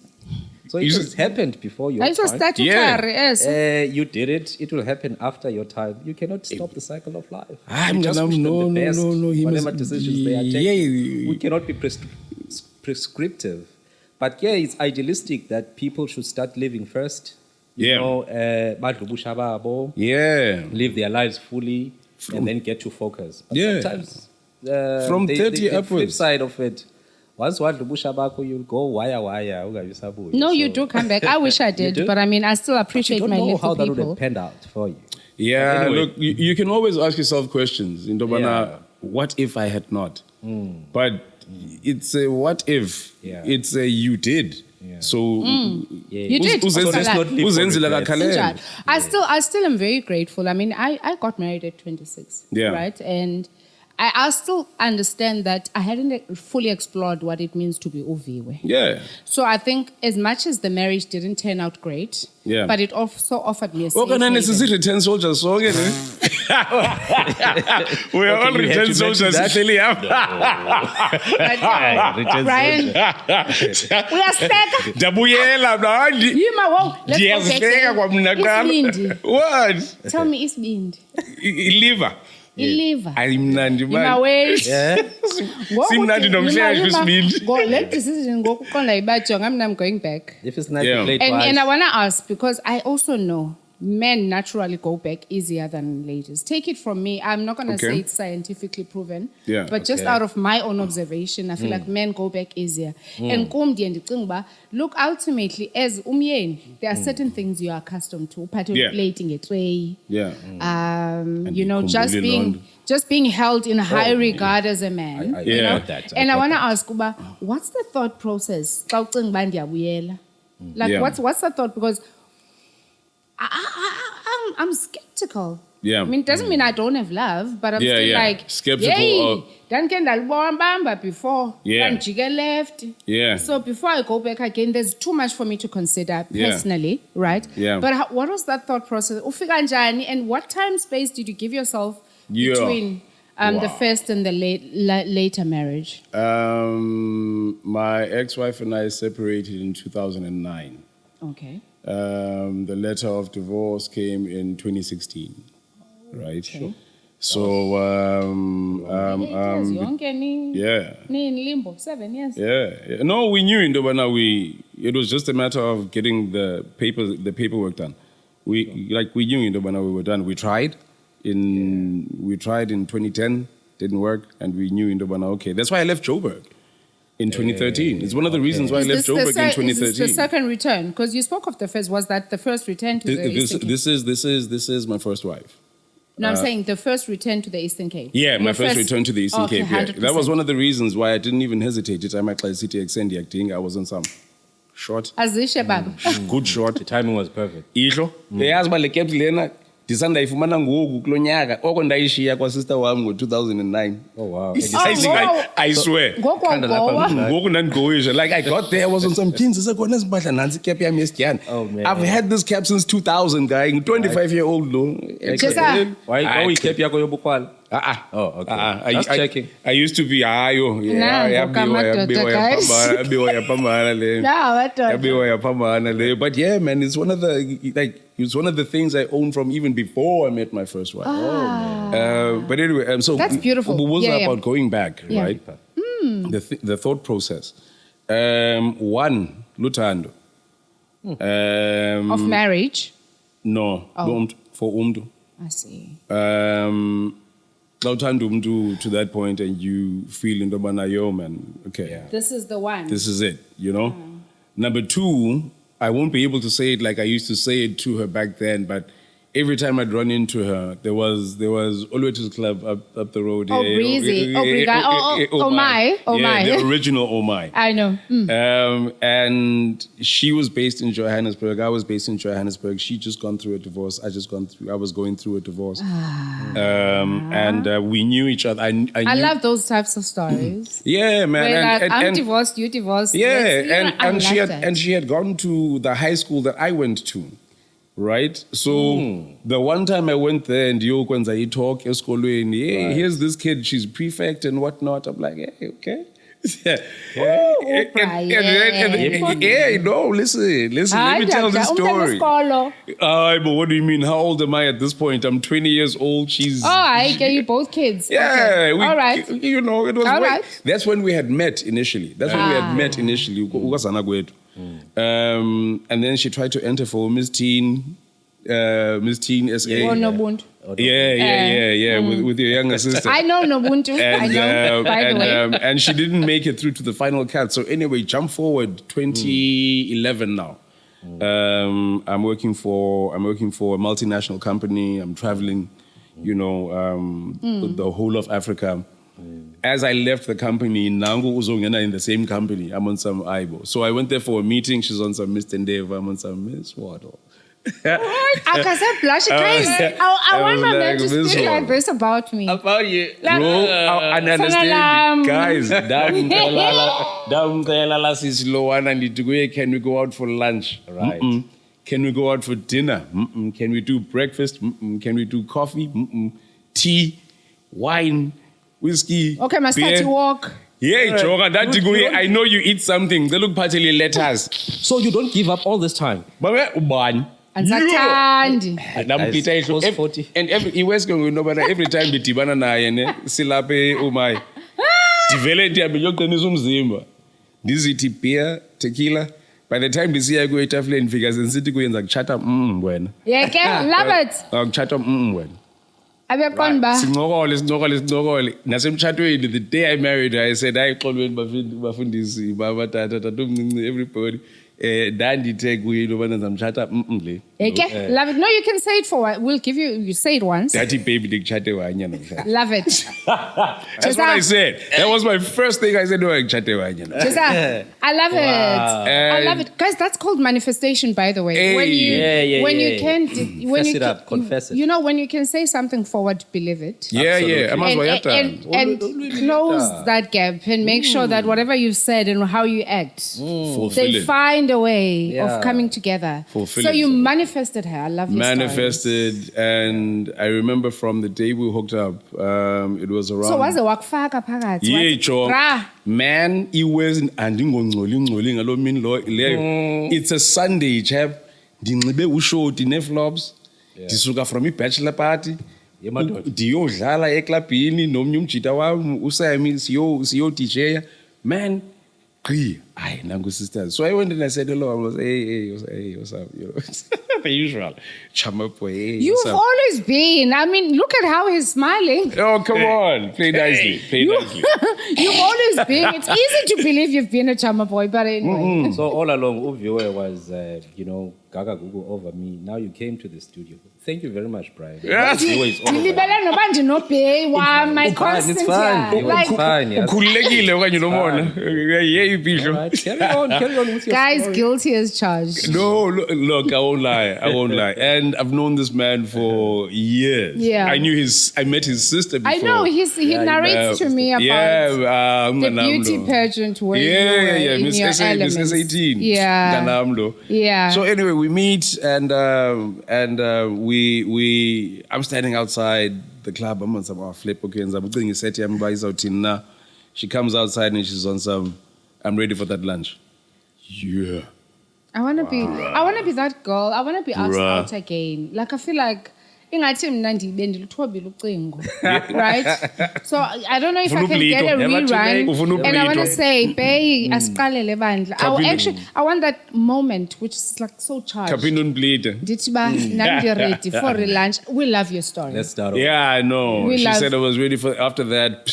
So it has happened before your It's a time. statutory, yes. You did it. It will happen after your time. You cannot stop the cycle of life. I'm You just gonna- wish them no, the best, no, he whatever must- decisions they are taking. yeah. We cannot be prescriptive. But yeah, it's idealistic that people should start living first. You Yeah. know, badlubusha babo, Yeah. live their lives fully, and then get to focus. But Yeah. sometimes From 30 the flip upwards. side of it, once wadlubusha bako, you'll go wire. ungabisabuya. No, you So- do come back. I wish I did, do? but I mean, I still You appreciate don't my know little how that would people. have panned out for you. Yeah, Anyway. look, you can always ask yourself questions. In Dobana, Yeah. what if I had not? But it's a what if. Yeah. It's a you did. Yeah. So You did. Who's Also, let's like- not live for Uzenzela regrets. kakhalele. I still am very grateful. I mean, I got married at 26, Yeah. right? And I still understand that I hadn't fully explored what it means to be uviwe. Yeah. So I think as much as the marriage didn't turn out great, Yeah. but it also offered me a safe Okay, then this is haven. it, 10 soldiers, so okay, we are all you had return to mention soldiers, that? clearly. Brian, we are stuck. Dabuyela, mnandi. Yima, whoa, let's go back Ndiyazihleka kwa mna there. kuqala. Isibindi. What? Tell me isibindi. Liver. Iliver. Ayimnandi Yima man. wait. Simnandi nomhlanje isibindi. Go, let decision go kuqonda ibajonga I'm going back. If it's not Yeah. late, And I want to ask, because I also know men naturally go back easier than ladies. Take it from me. I'm not going to Okay. say it's scientifically proven, Yeah. but just Okay. out of my own observation, I feel like men go back easier. And kum ndiye ndicinga uba, look, ultimately, as umyeni, there are certain things you are accustomed to. Yeah. Plating it way. Yeah. You know, just ikhumbule being loo nto. just being held in high regard as a man. I you know? got that. And I got want to that. ask uba, what's the thought process? Xa ucinga uba ndiyabuyela? Like, Yeah. what's the thought? Because I'm skeptical. Yeah. I mean, it doesn't mean I don't have love, but I'm Yeah, still yeah. like, Skeptical yay, of- danke ndalibamba before. Yeah. Jigga left. Yeah. So before I go back again, there's too much for me to consider Yeah. personally, right? Yeah. But what was that thought process? Ufika njani, and what time space did you give yourself Yeah. between the Wow. first and the later marriage? My ex-wife and I separated in 2009. Okay. The letter of divorce came in 2016, right? Okay. So, 8 years, yonke yeah. ni in limbo, 7 years. Yeah. No, we knew in Dobana it was just a matter of getting the paperwork done. We knew in Dobana we were done. We tried in 2010, didn't work, and we knew in Dobana, okay. That's why I left Joburg in 2013. It's one of the reasons why I left Joburg in 2013. Is this the second return? Because you spoke of the first. Was that the first return to the Eastern Cape? This is my first wife. No, I'm saying the first return to the Eastern Cape. Yeah, my Your first return to the Eastern Okay, Cape. Yeah. 100%. That was one of the reasons why I didn't even hesitate to time my city extend acting. I was on some short, Azishe baba. good short. The timing was perfect. Ihlo. Yazi ba le cape lena ndisandayifumana ngoku kulo nyaka oko ndayishiya kwa sister wami ngo-2009. Oh, wow. I swear. Ngokwamgowa. Ngoku ndandigowisha. Like I got there, I was on some jeans. Sekhona ezimpahla nansi icape yami yesityana. Oh, man. I've had this cap since 2000, guy. 25-year-old lo. Why we kept yako yobukwala? Oh, okay. Just checking. I used to be ayo. Nah, ngokamadoda, guys. But yeah, man, it's one of the things I own from even before I met my first wife. But anyway, so That's beautiful. What was Yeah, yeah. about going back, Yeah. right? The thought process. One, Lutando. Of marriage. No, for umdu. I see. Xa uthanda umuntu to that point and you feel into yobana, yo man, okay, Yeah. This is the one. this is it, you know. Number two, I won't be able to say it like I used to say it to her back then, but every time I'd run into her, there was Always Club up the road. Oh, breezy. Oh, my. Oh, yeah, my. the original Oh My. I know. And she was based in Johannesburg. I was based in Johannesburg. She just gone through a divorce. I was going through a divorce. And we knew each other. I I knew, love those types of stories. yeah, man. Where And- like, and- I'm and- divorced, you divorced. yeah, Let's- I and she love had that. and she had gone to the high school that I went to, right? So the one time I went there and you kwenza talk eskolweni, hey, here's this kid, she's prefect and whatnot. I'm like, hey, okay. Brian. Yeah, no, listen, let me tell this story. Oh, But what do you mean? How old am I at this point? I'm 20 years old. She's I get you both kids. yeah, Okay. we, All right. You know, it was. All way- right. That's when we had met initially. And then she tried to enter for Miss Teen SA. Oh, Nobuntu. Yeah. With your younger sister. I know Nobuntu. I know, by the way. And she didn't make it through to the final cut. So anyway, jump forward 2011 now. I'm working for a multinational company. I'm traveling, you know, the whole of Africa. As I left the company, Nangu Uzongena in the same company. I'm on some Aibo. So I went there for a meeting. She's on some Mr. Ndevu. I'm on some Miss Waddle. I can say blush. Guys, I want was my man like, to this speak one. like this about me. About you. Like, Bro, I understand. Guys, can we go out for lunch? Right. Mm-mm. Can we go out for dinner? Mm-mm. Can we do breakfast? Mm-mm. Can we do coffee? Mm-mm. Tea, wine, whiskey, Okay, my beer. start to walk. Yeah, Joga, that You degree, don't- I know you eat something. They look partly letters. So you don't give up all this time. But ubani? And Satandi. Namkita isho. Post 40. And every time bedibana naye ne silaphe umay. Develop yabeyoqinisa umzimba. Ndizithi beer, tequila. By the time ndisiya ku etafuleni ndifika sensithi kuyenza kuchata wena. Yeah, okay, love it. Kuchata wena. Abeqonba. Sincokole. Nasemtshatweni, the day I married her, I said, hayi xolweni bafundisi, baba tata, tatomncinci, everybody. Dandithe kuye into yobana ndizamtshata le. Okay, love it. No, you can say it for what? We'll give you say it once. Dathi baby ndikutshate wanya namhlanje. Love it. That's what I said. That was my first thing I said, no, ngitshate wanya. Chisa, I love it. I love it. Guys, that's called manifestation, by the way. Hey. When you when you can Confess it up, confess it. You know, when you can say something forward, believe it. Yeah, I must and close that gap and make sure that whatever you've said and how you act, they find a way of coming together. Fulfill So it. you manifested her. I love your manifested, and I remember from the day we hooked up, it was around. So waze wakufaka phakathi. Yeah, wathi, Joe. "Bra." Man, it was andingongcoli ngalo mini lo leyo. It's a Sunday, chap. Ndinxibe ushoti ne-flops. Ndisuka from i-bachelor party. Yemadoda. Ndiyodlala eklabhini nomnye umjita wami uSami siyo DJ. Man, Aye, nangu sisters. So I went and I said hello. I was hey, what's up? You know, the usual. Chama boy, hey, You've what's up? always been. I mean, look at how he's smiling. Oh, come on. Play nicely. Nicely. You've always been. It's easy to believe you've been a chama boy, but anyway. So all along, Uviwe was, gaga gugu over me. Now you came to the studio. Thank you very much, Brian. Yes. Uviwe is all over. Ndilibele noba ndinobheyi wam, my It's fine, constant it's fine. here. It's Like, fine, yes. Ukhululekile okanye nomona. Yeah, All Bisho. right, carry on with your guys, story. guilty as charged. No, look, I won't lie. And I've known this man for years. Yeah. I met his sister before. I know, he narrates to me about the beauty pageant where you were in Miss your SA, elements. Miss 18. Yeah. Nganamlo. Yeah. So anyway, we meet and I'm standing outside the club. I'm on some flip okay, and I'm set na. She comes outside and she's on some. I'm ready for that lunch. Yeah. I want to be that girl. I want to be asked out again. Like, I feel like ingathi mna ndibendilithobile ucingo, right? So I don't know if I can get a rerun, and I want to say, "Bae, asiqalele bandla." I want that moment, which is like so charged. Ndithi ba nandi ready for a lunch. We love your story. Let's start off. Yeah, I know. We She love- said I was ready for. After that,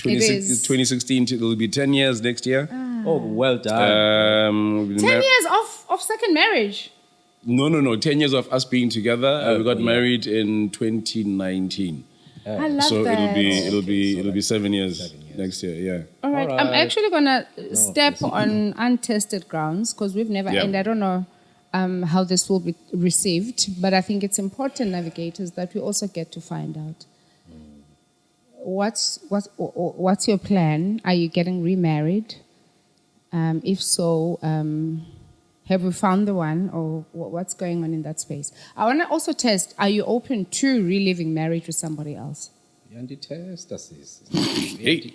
It is. 2016. It'll be 10 years next year. Oh, well done. 10 years of second marriage. No. 10 years of us being together. We got married in 2019. I love So that. it'll be 7 years next year. Yeah. All right. I'm actually gonna step on untested grounds because we've never, Yeah. and I don't know how this will be received, but I think it's important, navigators, that we also get to find out. What's your plan? Are you getting remarried? If so, have we found the one, or what's going on in that space? I want to also test: are you open to reliving marriage with somebody else? Test, sis.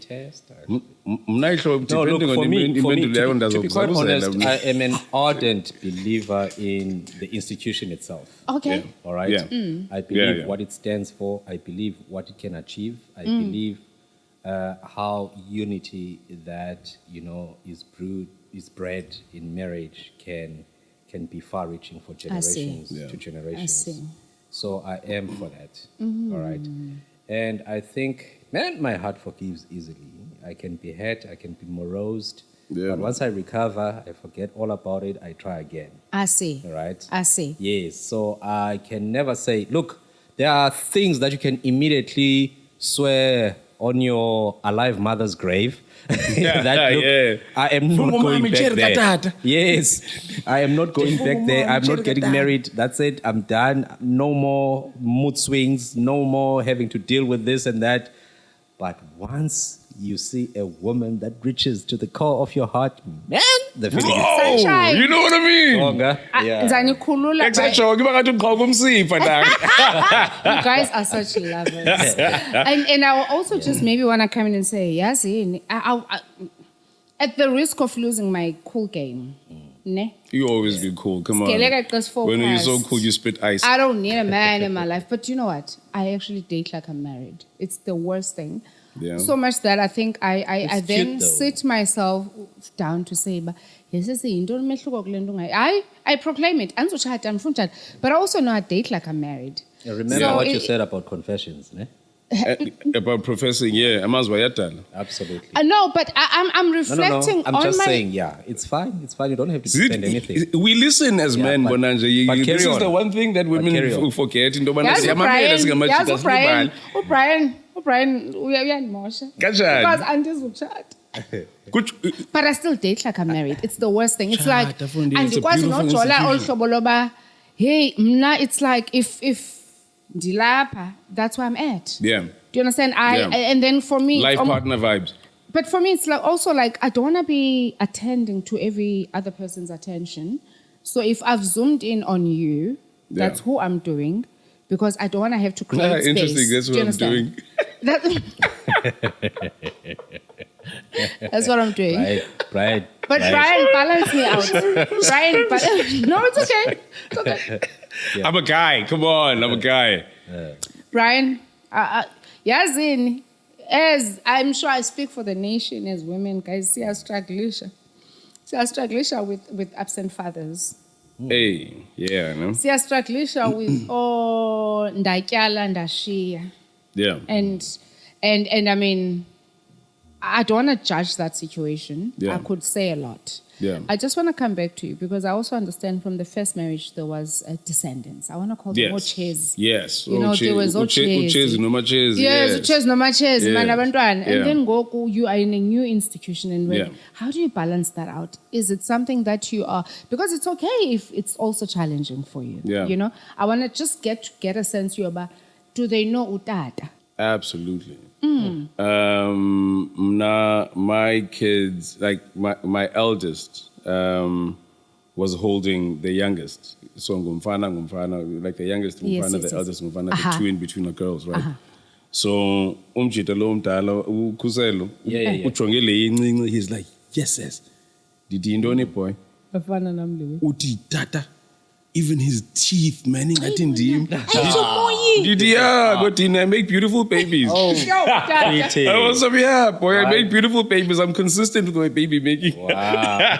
Test. No, No, look, for me, to be quite honest, I am an ardent believer in the institution itself. Okay. Yeah. All right? Yeah. I believe Yeah. what it stands for. I believe what it can achieve. I believe how unity that, is bred in marriage can be far-reaching for generations to generations. I see. So I am for that. All right? And I think, man, my heart forgives easily. I can be hurt, I can be morosed. Yeah, but man. once I recover, I forget all about it, I try again. I see. All right? I see. Yes. So I can never say, look, there are things that you can immediately swear on your alive mother's grave. Yeah, I am not Mama, going me back cherry there. tata. Yes, I am not going back there. I'm not cherry getting tata. married. That's it. I'm done. No more mood swings. No more having to deal with this and that. But once you see a woman that reaches to the core of your heart, man, the feeling is Sunshine. You know what I mean? stronger. Yeah. Ndizanikhulula by- Except give a to call umsipha You guys are such lovers. And I will also just maybe want to come in and say, yes, at the risk of losing my cool game, ne? You always be cool. Come on. Skeleka just When you're focus. so cool, you spit ice. I don't need a man in my life. But you know what? I actually date like I'm married. It's the worst thing. Yeah. So much that I think I It's then cute, though. sit myself down to say, but yes, I proclaim it. But I also know I date like I'm married. Remember So what you it- said about confessions, ne? About professing, yeah. Absolutely. No, but I'm reflecting I'm on just my... saying, yeah, it's fine. It's fine. You don't have to defend anything. We listen as Yeah, men, but- Bonanja. but carry This is on. the one thing that women carry on. forget. Yazi Brian, uyandimosha. Kanjani? Because andizutshata. But I still date like I'm married. It's the worst thing. It's like, Tshata, Fundi, it's a andikwazi beautiful nojola olu institution. hlobo loba, hey, mna, it's like if ndilapha, that's where I'm at. Yeah. Do you understand? Yeah. And then for me, Life it's partner vibes. but for me, it's like also like I don't want to be attending to every other person's attention. So if I've zoomed in on you, that's Yeah. who I'm doing, because I don't want to have to create space. Interesting. That's Do you what I'm understand? doing. That's what I'm doing. Right. But Brian, balance me out. Brian, no, it's okay. It's okay. I'm a guy. Come on. I'm a guy. Brian, yazini, as I'm sure I speak for the nation as women, guys, see us strugglisha with absent fathers. Hey. Yeah. No? See us strugglisha with ndatyala ndashiya. Yeah. And I mean, I don't want to judge that situation. Yeah. I could say a lot. Yeah. I just want to come back to you because I also understand from the first marriage there was descendants. I want to call them Oches. Yes. You know, there was Oches. Oches, no Oches. Yes, Oches, no Oches, Yes. man, abantwana. Yeah. And then Goku, you are in a new institution. And Yeah. how do you balance that out? Is it something that you are, because it's okay if it's also challenging for you. Yeah. You know, I want to just get a sense you about, do they know utata? Absolutely. My kids, like my eldest, was holding the youngest. So ngumfana, like the youngest Yes, ngumfana, yes, the yes. eldest ngumfana, the two in between the girls, right? So umjita lo mdala ukhuselo Yeah. ujongele incinci, he's like, yes. Did you boy? Afana namliwe. Uti tata. Even his teeth, man, ingathi ndim. Did but I make beautiful babies. Oh, I was so boy, I make beautiful babies. I'm consistent with my baby making. wow.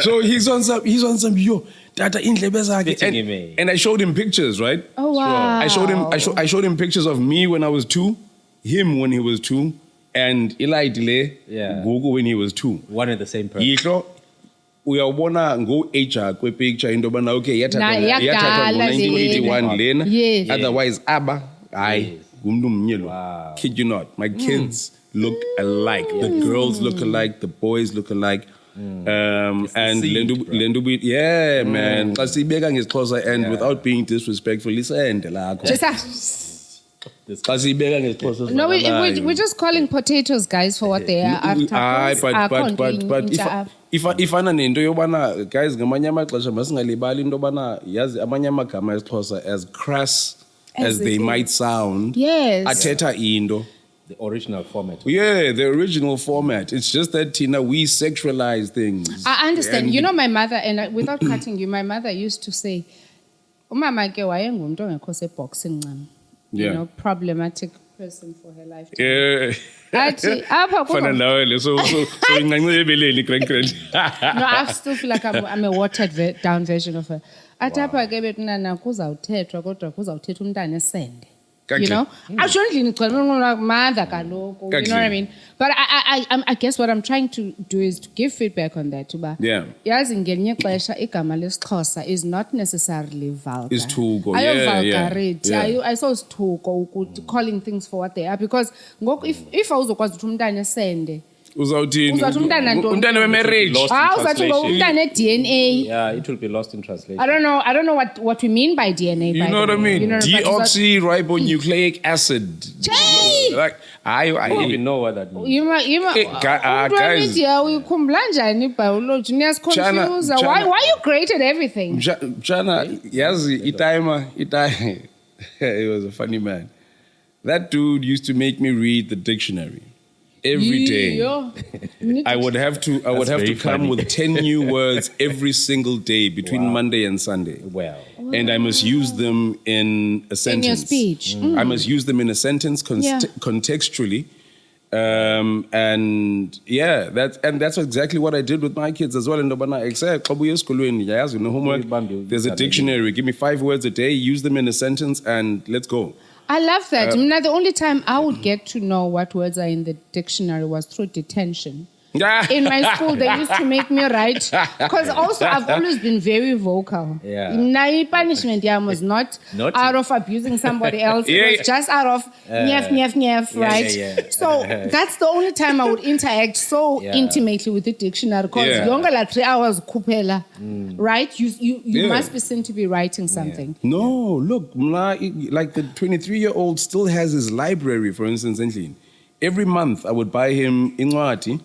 So he's on some yo, tata indlebe Fitting him, zakhe. And I showed him pictures, right? Oh, wow. I showed him pictures of me when I was 2, him when he was 2, and Eli Dile, Yeah. Gogo when he was 2. One and the same person. Yihlo uyawubona ngo-age kwe-picture into yobana okay Na- yathathwa yakudala ngo-1981 lena Yes. otherwise aba hayi Yes. ngumntu mnye lo. Wow. Kid you not, my kids look alike, the girls look alike, the boys look alike. And seed, lendu yeah man xa siyibeka ngesixhosa and without being disrespectful isende lakho xa siyibeka ngesixhosa No, we're just calling potatoes, guys, for what they are. Aye, but ifana nento yobana guys ngamanye amaxesha masingalibali into yobana yazi amanye amagama esixhosa as crass as they might sound Yes. athetha into. The original format. Yeah, the original format. It's just that Tina, we sexualize things. I understand. And You know, my mother, and without cutting you, my mother used to say, umama ke wayengumntu ongekho seboxing ncam. You Yeah. know, problematic person for her lifetime. Yeah. Athi, apha Fana kuba- nawe le so incanci ebeleni grand. No, I still feel like I'm a watered down version of her. Athi apha ke betunana kuzawuthethwa kodwa kuzawuthethwa umntana esende. You know, I shouldn't mother, you know what I mean. But I guess what I'm trying to do is to give feedback on that. Yeah. Yazi ngelinye ixesha igama lesiXhosa is not necessarily vulgar. Is thuko, Ayovulgarity. yeah. Ayisosithuko calling things for what they are, because if awuzokwazi ukuthi umntana esende Uzawuthini? Uzathi umntana ntoni? Umntana we-marriage. Lost in uzathi umntana DNA. Yeah, it will be lost in translation. I don't know what we mean by DNA. You by know what I the way. mean? You know, but Deoxyribonucleic acid. Jay! Like, I don't even know what that means. Guys. Uyikhumbula njani biology? Niyasiconfuse. Chana. Why you created everything? Jana, yazi, Itaima, he was a funny man. That dude used to make me read the dictionary every day. I would have to very come funny. with 10 new words every single day between Monday and Sunday. Well, And I must use them in a sentence. In your speech. I must use them in a sentence contextually. And yeah, that's exactly what I did with my kids as well. And homework, there's a dictionary. Give me 5 words a day, use them in a sentence, and let's go. I love that. The only time I would get to know what words are in the dictionary was through detention. In my school, they used to make me write, because also I've always been very vocal. Yeah. My punishment was not out of abusing somebody else. It was just out of nyef, right? Yeah. So that's the only time I would interact so intimately with the dictionary, because longer like 3 hours kupela, right? You must be seen to be writing something. No, look, like the 23-year-old still has his library, for instance, endlini. Every month I would buy him incwadi.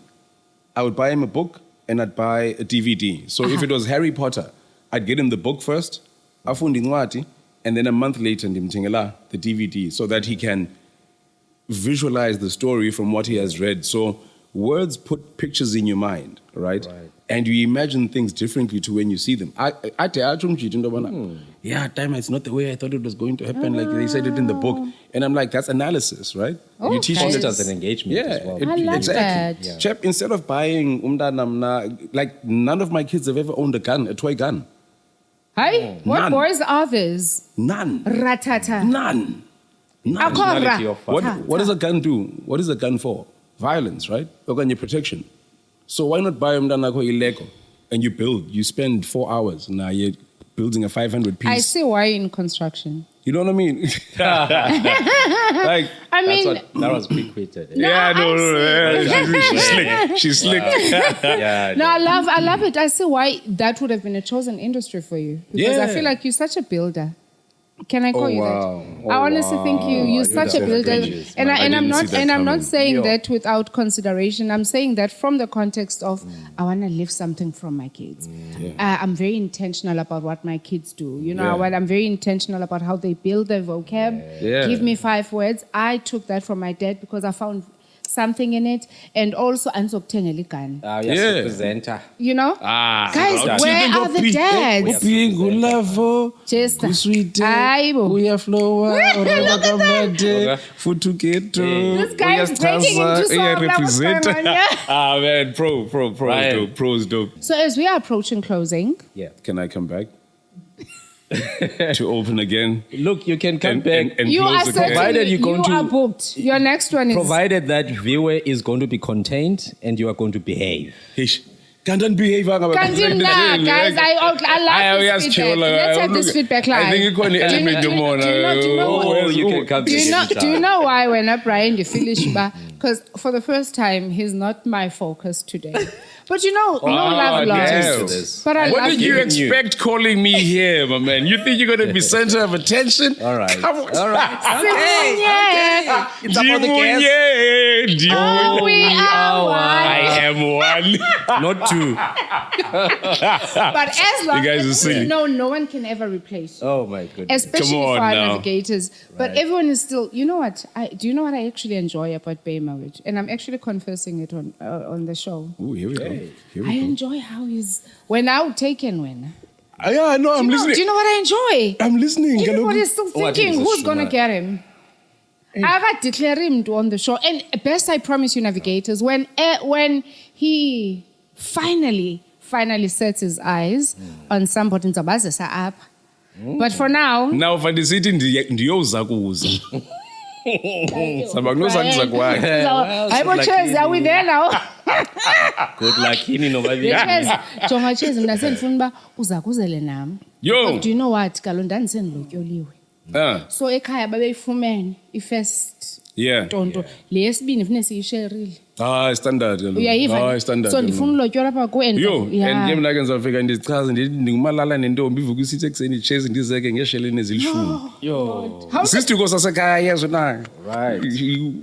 I would buy him a book and I'd buy a DVD. So if it was Harry Potter, I'd get him the book first, afundi incwadi, and then a month later ndimthengela the DVD so that he can visualize the story from what he has read. So words put pictures in your mind, right? And you imagine things differently to when you see them. Yeah, damn, it's not the way I thought it was going to happen. Like they said it in the book. And I'm like, that's analysis, right? You teach it it as an engagement as well. I love exactly. that. Chap, instead of buying like none of my kids have ever owned a toy gun. Hey, what None. boys are these? None. Ratata. None. Personality of What does a gun do? What is a gun for? Violence, right? Or protection. So why not buy a Lego and you build? You spend 4 hours. Now you're building a 500 piece. I see why in construction. You know what I mean? Like, I mean, that was quick-witted. She's slick. no, I love it. I see why that would have been a chosen industry for you, because I feel like you're such a builder. Can I call you that? I honestly think you're such a builder, and I'm not saying that without consideration. I'm saying that from the context of I want to leave something from my kids. I'm very intentional about what my kids do. You know what? I'm very intentional about how they build their vocab. Give me 5 words. I took that from my dad because I found something in it, and also ansokuthengela igun. Presenter. You know, guys, where are the dads? Just this guy is breaking into song. Man, pros dope. So as we are approaching closing, Can I come back? To open again. Look, you can come back. And you are close again. Provided you're going you to- are booked. Your next one is Provided that viewer is going to be contained and you are going to behave. Can't behave. Guys, I love this feedback. Let's have this feedback live. I think it's going to element do you know you can come Do you know why when Brian you finish? Because for the first time, he's not my focus today. But no love lost. But I what love did you expect calling me here, my man? You think you're going to be center of attention? All right. Come on. All right. Yeah. It's about the guest. Oh, we are one. I am one. Not two. But as long You guys are as silly. no one can ever replace you. Oh, my goodness. Especially Come on for our now. navigators. But everyone is still, you know what? Do you know what I actually enjoy about Bay Marriage? And I'm actually confessing it on the show. Ooh, here we go. I enjoy how he's, when I would take and when. Yeah, I know. I'm listening. Do you know what I enjoy? I'm listening. Everybody's still I think thinking, it's a who's going to Shuma. get him? I got declare him on the show. And best I promise you, navigators, when he finally sets his eyes on somebody in Zabazesa app, But for now, Now fandisithi ndiyoza kuza. Saba kunosakuza kwakhe. Hayibo Chase, are we there now? Good luck kini nobabili. Chase, jonga Chase mina sendifuna uba uza kuzele nami. Yo. But do you know what? Kalo ndandisendilotyoliwe. So ekhaya babeyifumene ifirst Yeah. ntonto. Le yesibini ifune siyisherile. Standard. Uyayiva? Standard. So ndifuna ulotyola apha ku and Yo, and ke mina ke ngizafika ndichaze ndithi ndingumalala nentombi ivuka isithi ekseni Chase ndizeke ngesheleni ezilishumi. Yo. Sisitiko sasekhaya yezo na. Right.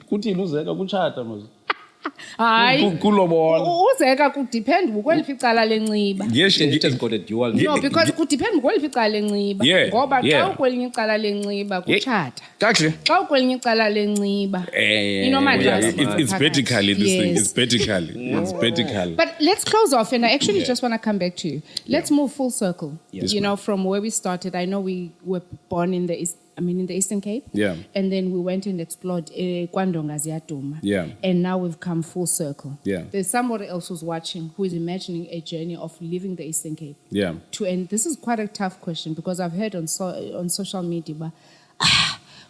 Kuthini uzeka kutshata manje. hayi Kulobola. uzeka kudepend ukweliphi icala lenciba. Yes, It has got a dual. No, because kudepend ukweliphi icala lenciba. Yeah, Ngoba yeah. xa ukwelinye icala lenciba kutshata. Kakuhle. Xa ukwelinye icala lenciba. It's vertically this thing. It's vertically. It's vertically. But let's close off, and I actually just want to come back to you. Let's move full circle. Yes, you know, from where we started. I know we were born in the Eastern Cape. Yeah. And then we went and explored Endong'ziyaduma. Yeah. And now we've come full circle. Yeah. There's somebody else who's watching who is imagining a journey of leaving the Eastern Cape. Yeah. And this is quite a tough question because I've heard on social media, but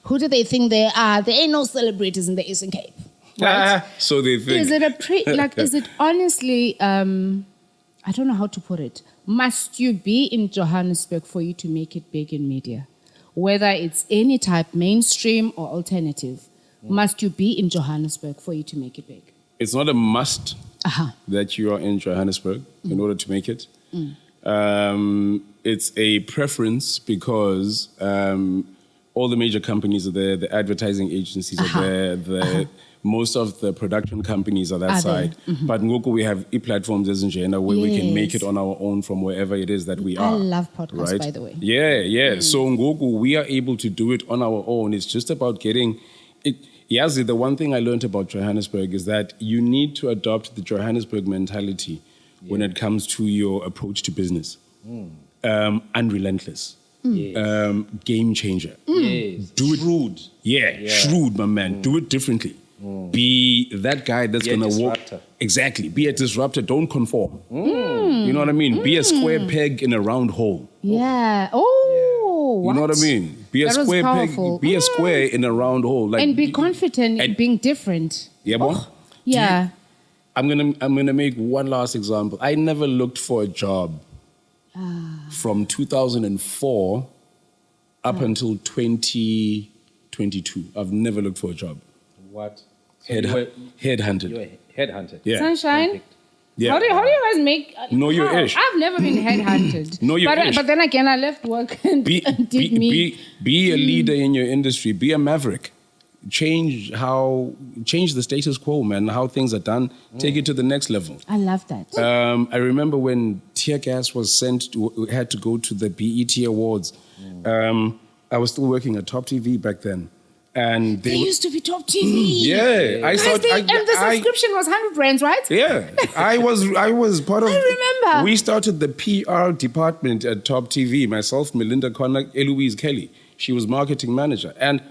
who do they think they are? There ain't no celebrities in the Eastern Cape. Right? So they think. Is it is it honestly, I don't know how to put it. Must you be in Johannesburg for you to make it big in media? Whether it's any type, mainstream or alternative, must you be in Johannesburg for you to make it big? It's not a must that you are in Johannesburg in order to make it. It's a preference because all the major companies are there, the advertising agencies are there, most of the production companies are that side. But Ngoku, we have e-platforms as in Jena where we can make it on our own from wherever it is that we are. I love podcasts, right? by the way. Yeah. So Ngoku, we are able to do it on our own. It's just about getting it. Yazi, the one thing I learned about Johannesburg is that you need to adopt the Johannesburg mentality when it comes to your approach to business. Unrelentless. Game changer. Yes. Do it. Shrewd. Yeah, shrewd, my man. Do it differently. Be that guy that's going to walk. Exactly. Be a disruptor. Don't conform. You know what I mean? Be a square peg in a round hole. Yeah. Oh, You know what I mean? Be a That was square powerful. peg. Be a square in a round hole. Like, and be confident in being different. Yeah, boy. Yeah. I'm gonna make one last example. I never looked for a job from 2004 up until 2022. I've never looked for a job. What? Headhunted. You were headhunted. Yeah. Sunshine. Yeah. How do you guys make? Know your how? ish. I've never been headhunted. Know your ish. But then again, I left work and Be a leader in your industry. Be a maverick. Change the status quo, man. How things are done. Take it to the next level. I love that. I remember when tear gas was had to go to the BET Awards. I was still working at Top TV back then, and they used to be Top TV. Yeah, and the subscription was 100 rands, right? Yeah, I was part of. I remember. We started the PR department at Top TV. Myself, Melinda Conner, Eloise Kelly. She was marketing manager, and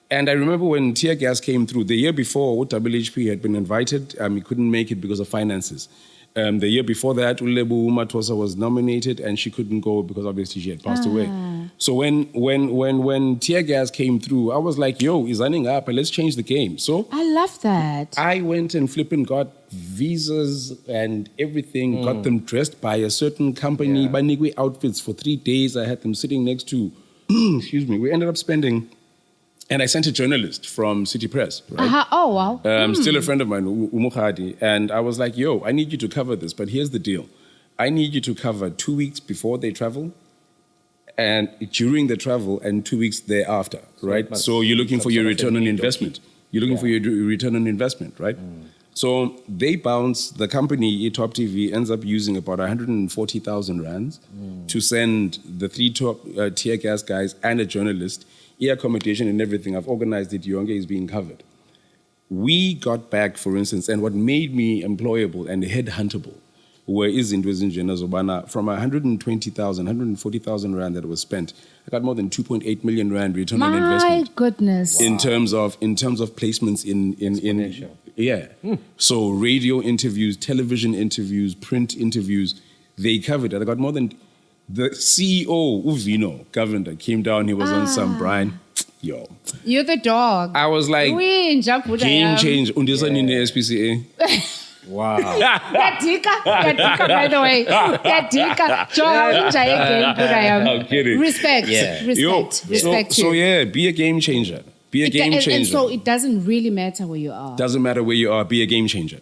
I remember when tear gas came through the year before. WHP had been invited. He couldn't make it because of finances. The year before that, Ulebu Mathosa was nominated, and she couldn't go because obviously she had passed away. So when tear gas came through, I was like, "Yo, it's running up, and let's change the game." So I love that. I went and flipping got visas and everything, got them dressed by a certain company, Banigwe outfits for 3 days. I had them sitting next to, excuse me, we ended up spending, and I sent a journalist from City Press, right? Oh, wow. Still a friend of mine, Umukhadi, and I was like, yo, I need you to cover this, but here's the deal. I need you to cover 2 weeks before they travel, and during the travel, and 2 weeks thereafter, right? So you're looking for your return on investment. You're looking for your return on investment, right? So they bounce, the company, Top TV, ends up using about 140,000 rands to send the 3 top tear gas guys and a journalist, accommodation and everything. I've organized it, Yonge is being covered. We got back, for instance, and what made me employable and headhuntable were izinto ezinjena zobana from 120,000, 140,000 rand that was spent. I got more than 2.8 million rand return on investment. My goodness. In terms of placements in So radio interviews, television interviews, print interviews, they covered it. I got more than The CEO, Uvino, governor, came down. He was on some Brian. Yo. You're the dog. I was like, Game change. Undisa in the SPCA. Wow. Yadika, by the way. Yadika. I'm kidding. Respect. Yeah. Respect. So yeah, be a game changer. Be a game changer. And so it doesn't really matter where you are. Doesn't matter where you are, be a game changer.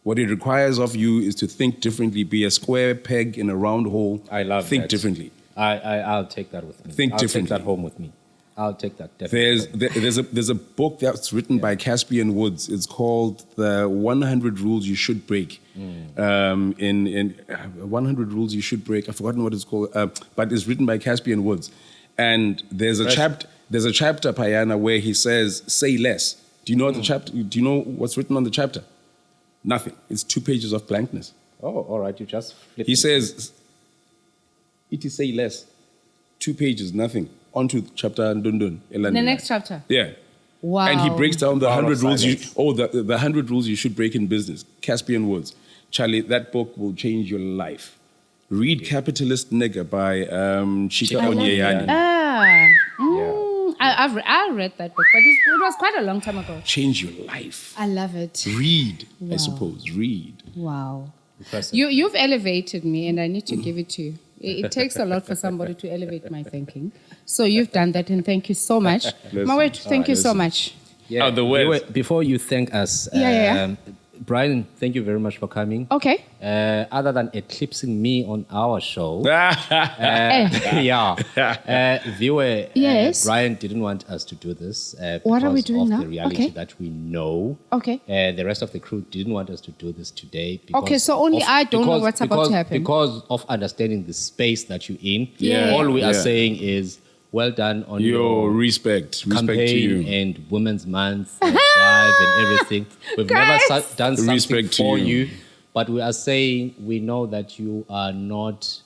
What it requires of you is to think differently, be a square peg in a round hole. I love Think that. differently. I'll take that with me. Think differently. I'll take that home with me. I'll take that definitely. There's a book that's written by Caspian Woods. It's called The 100 Rules You Should Break. In 100 Rules You Should Break. I've forgotten what it's called, but it's written by Caspian Woods. And there's a chapter, Payana, where he says, "Say less." Do you know what the chapter? Do you know what's written on the chapter? Nothing. It's 2 pages of blankness. Oh, all right. You just flip. He says, "It is say less." 2 pages, nothing. On to chapter Ndundun. The next chapter. Yeah. Wow. And he breaks down the Power of 100 rules. silence. The 100 rules you should break in business. Caspian Woods. Charlie, that book will change your life. Read Capitalist Nigger by Chika Onyeyani. I read that book, but it was quite a long time ago. Change your life. I love it. Read, I Wow. suppose. Read. Wow. Impressive. You've elevated me, and I need to give it to you. It takes a lot for somebody to elevate my thinking. So you've done that, and thank you so much. Mawet, thank you so much. Yeah. the words. Before you thank us, Yeah. Brian, thank you very much for coming. Okay. Other than eclipsing me on our show, viewer, Yes. Brian didn't want us to do this What are we because doing of now? the reality Okay. that we know. Okay. The rest of the crew didn't want us to do this today. Because Okay, so only I don't know what's about to happen. Because of understanding the space that you're in. Yeah. All we are Yeah. saying is, well done on Yo, your respect. Respect to campaign you. and Women's Month and Drive and everything. We've never Guys. done something Respect to for you. you, but we are saying we know that you are not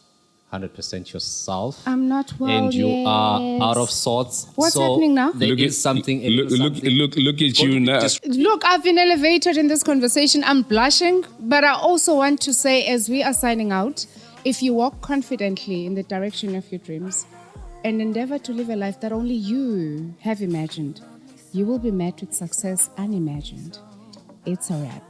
100% yourself. I'm not well and you yet. are out of sorts. What's So happening now? There is something. Look at you now. Look, I've been elevated in this conversation. I'm blushing, but I also want to say, as we are signing out, if you walk confidently in the direction of your dreams and endeavor to live a life that only you have imagined, you will be met with success unimagined. It's a wrap.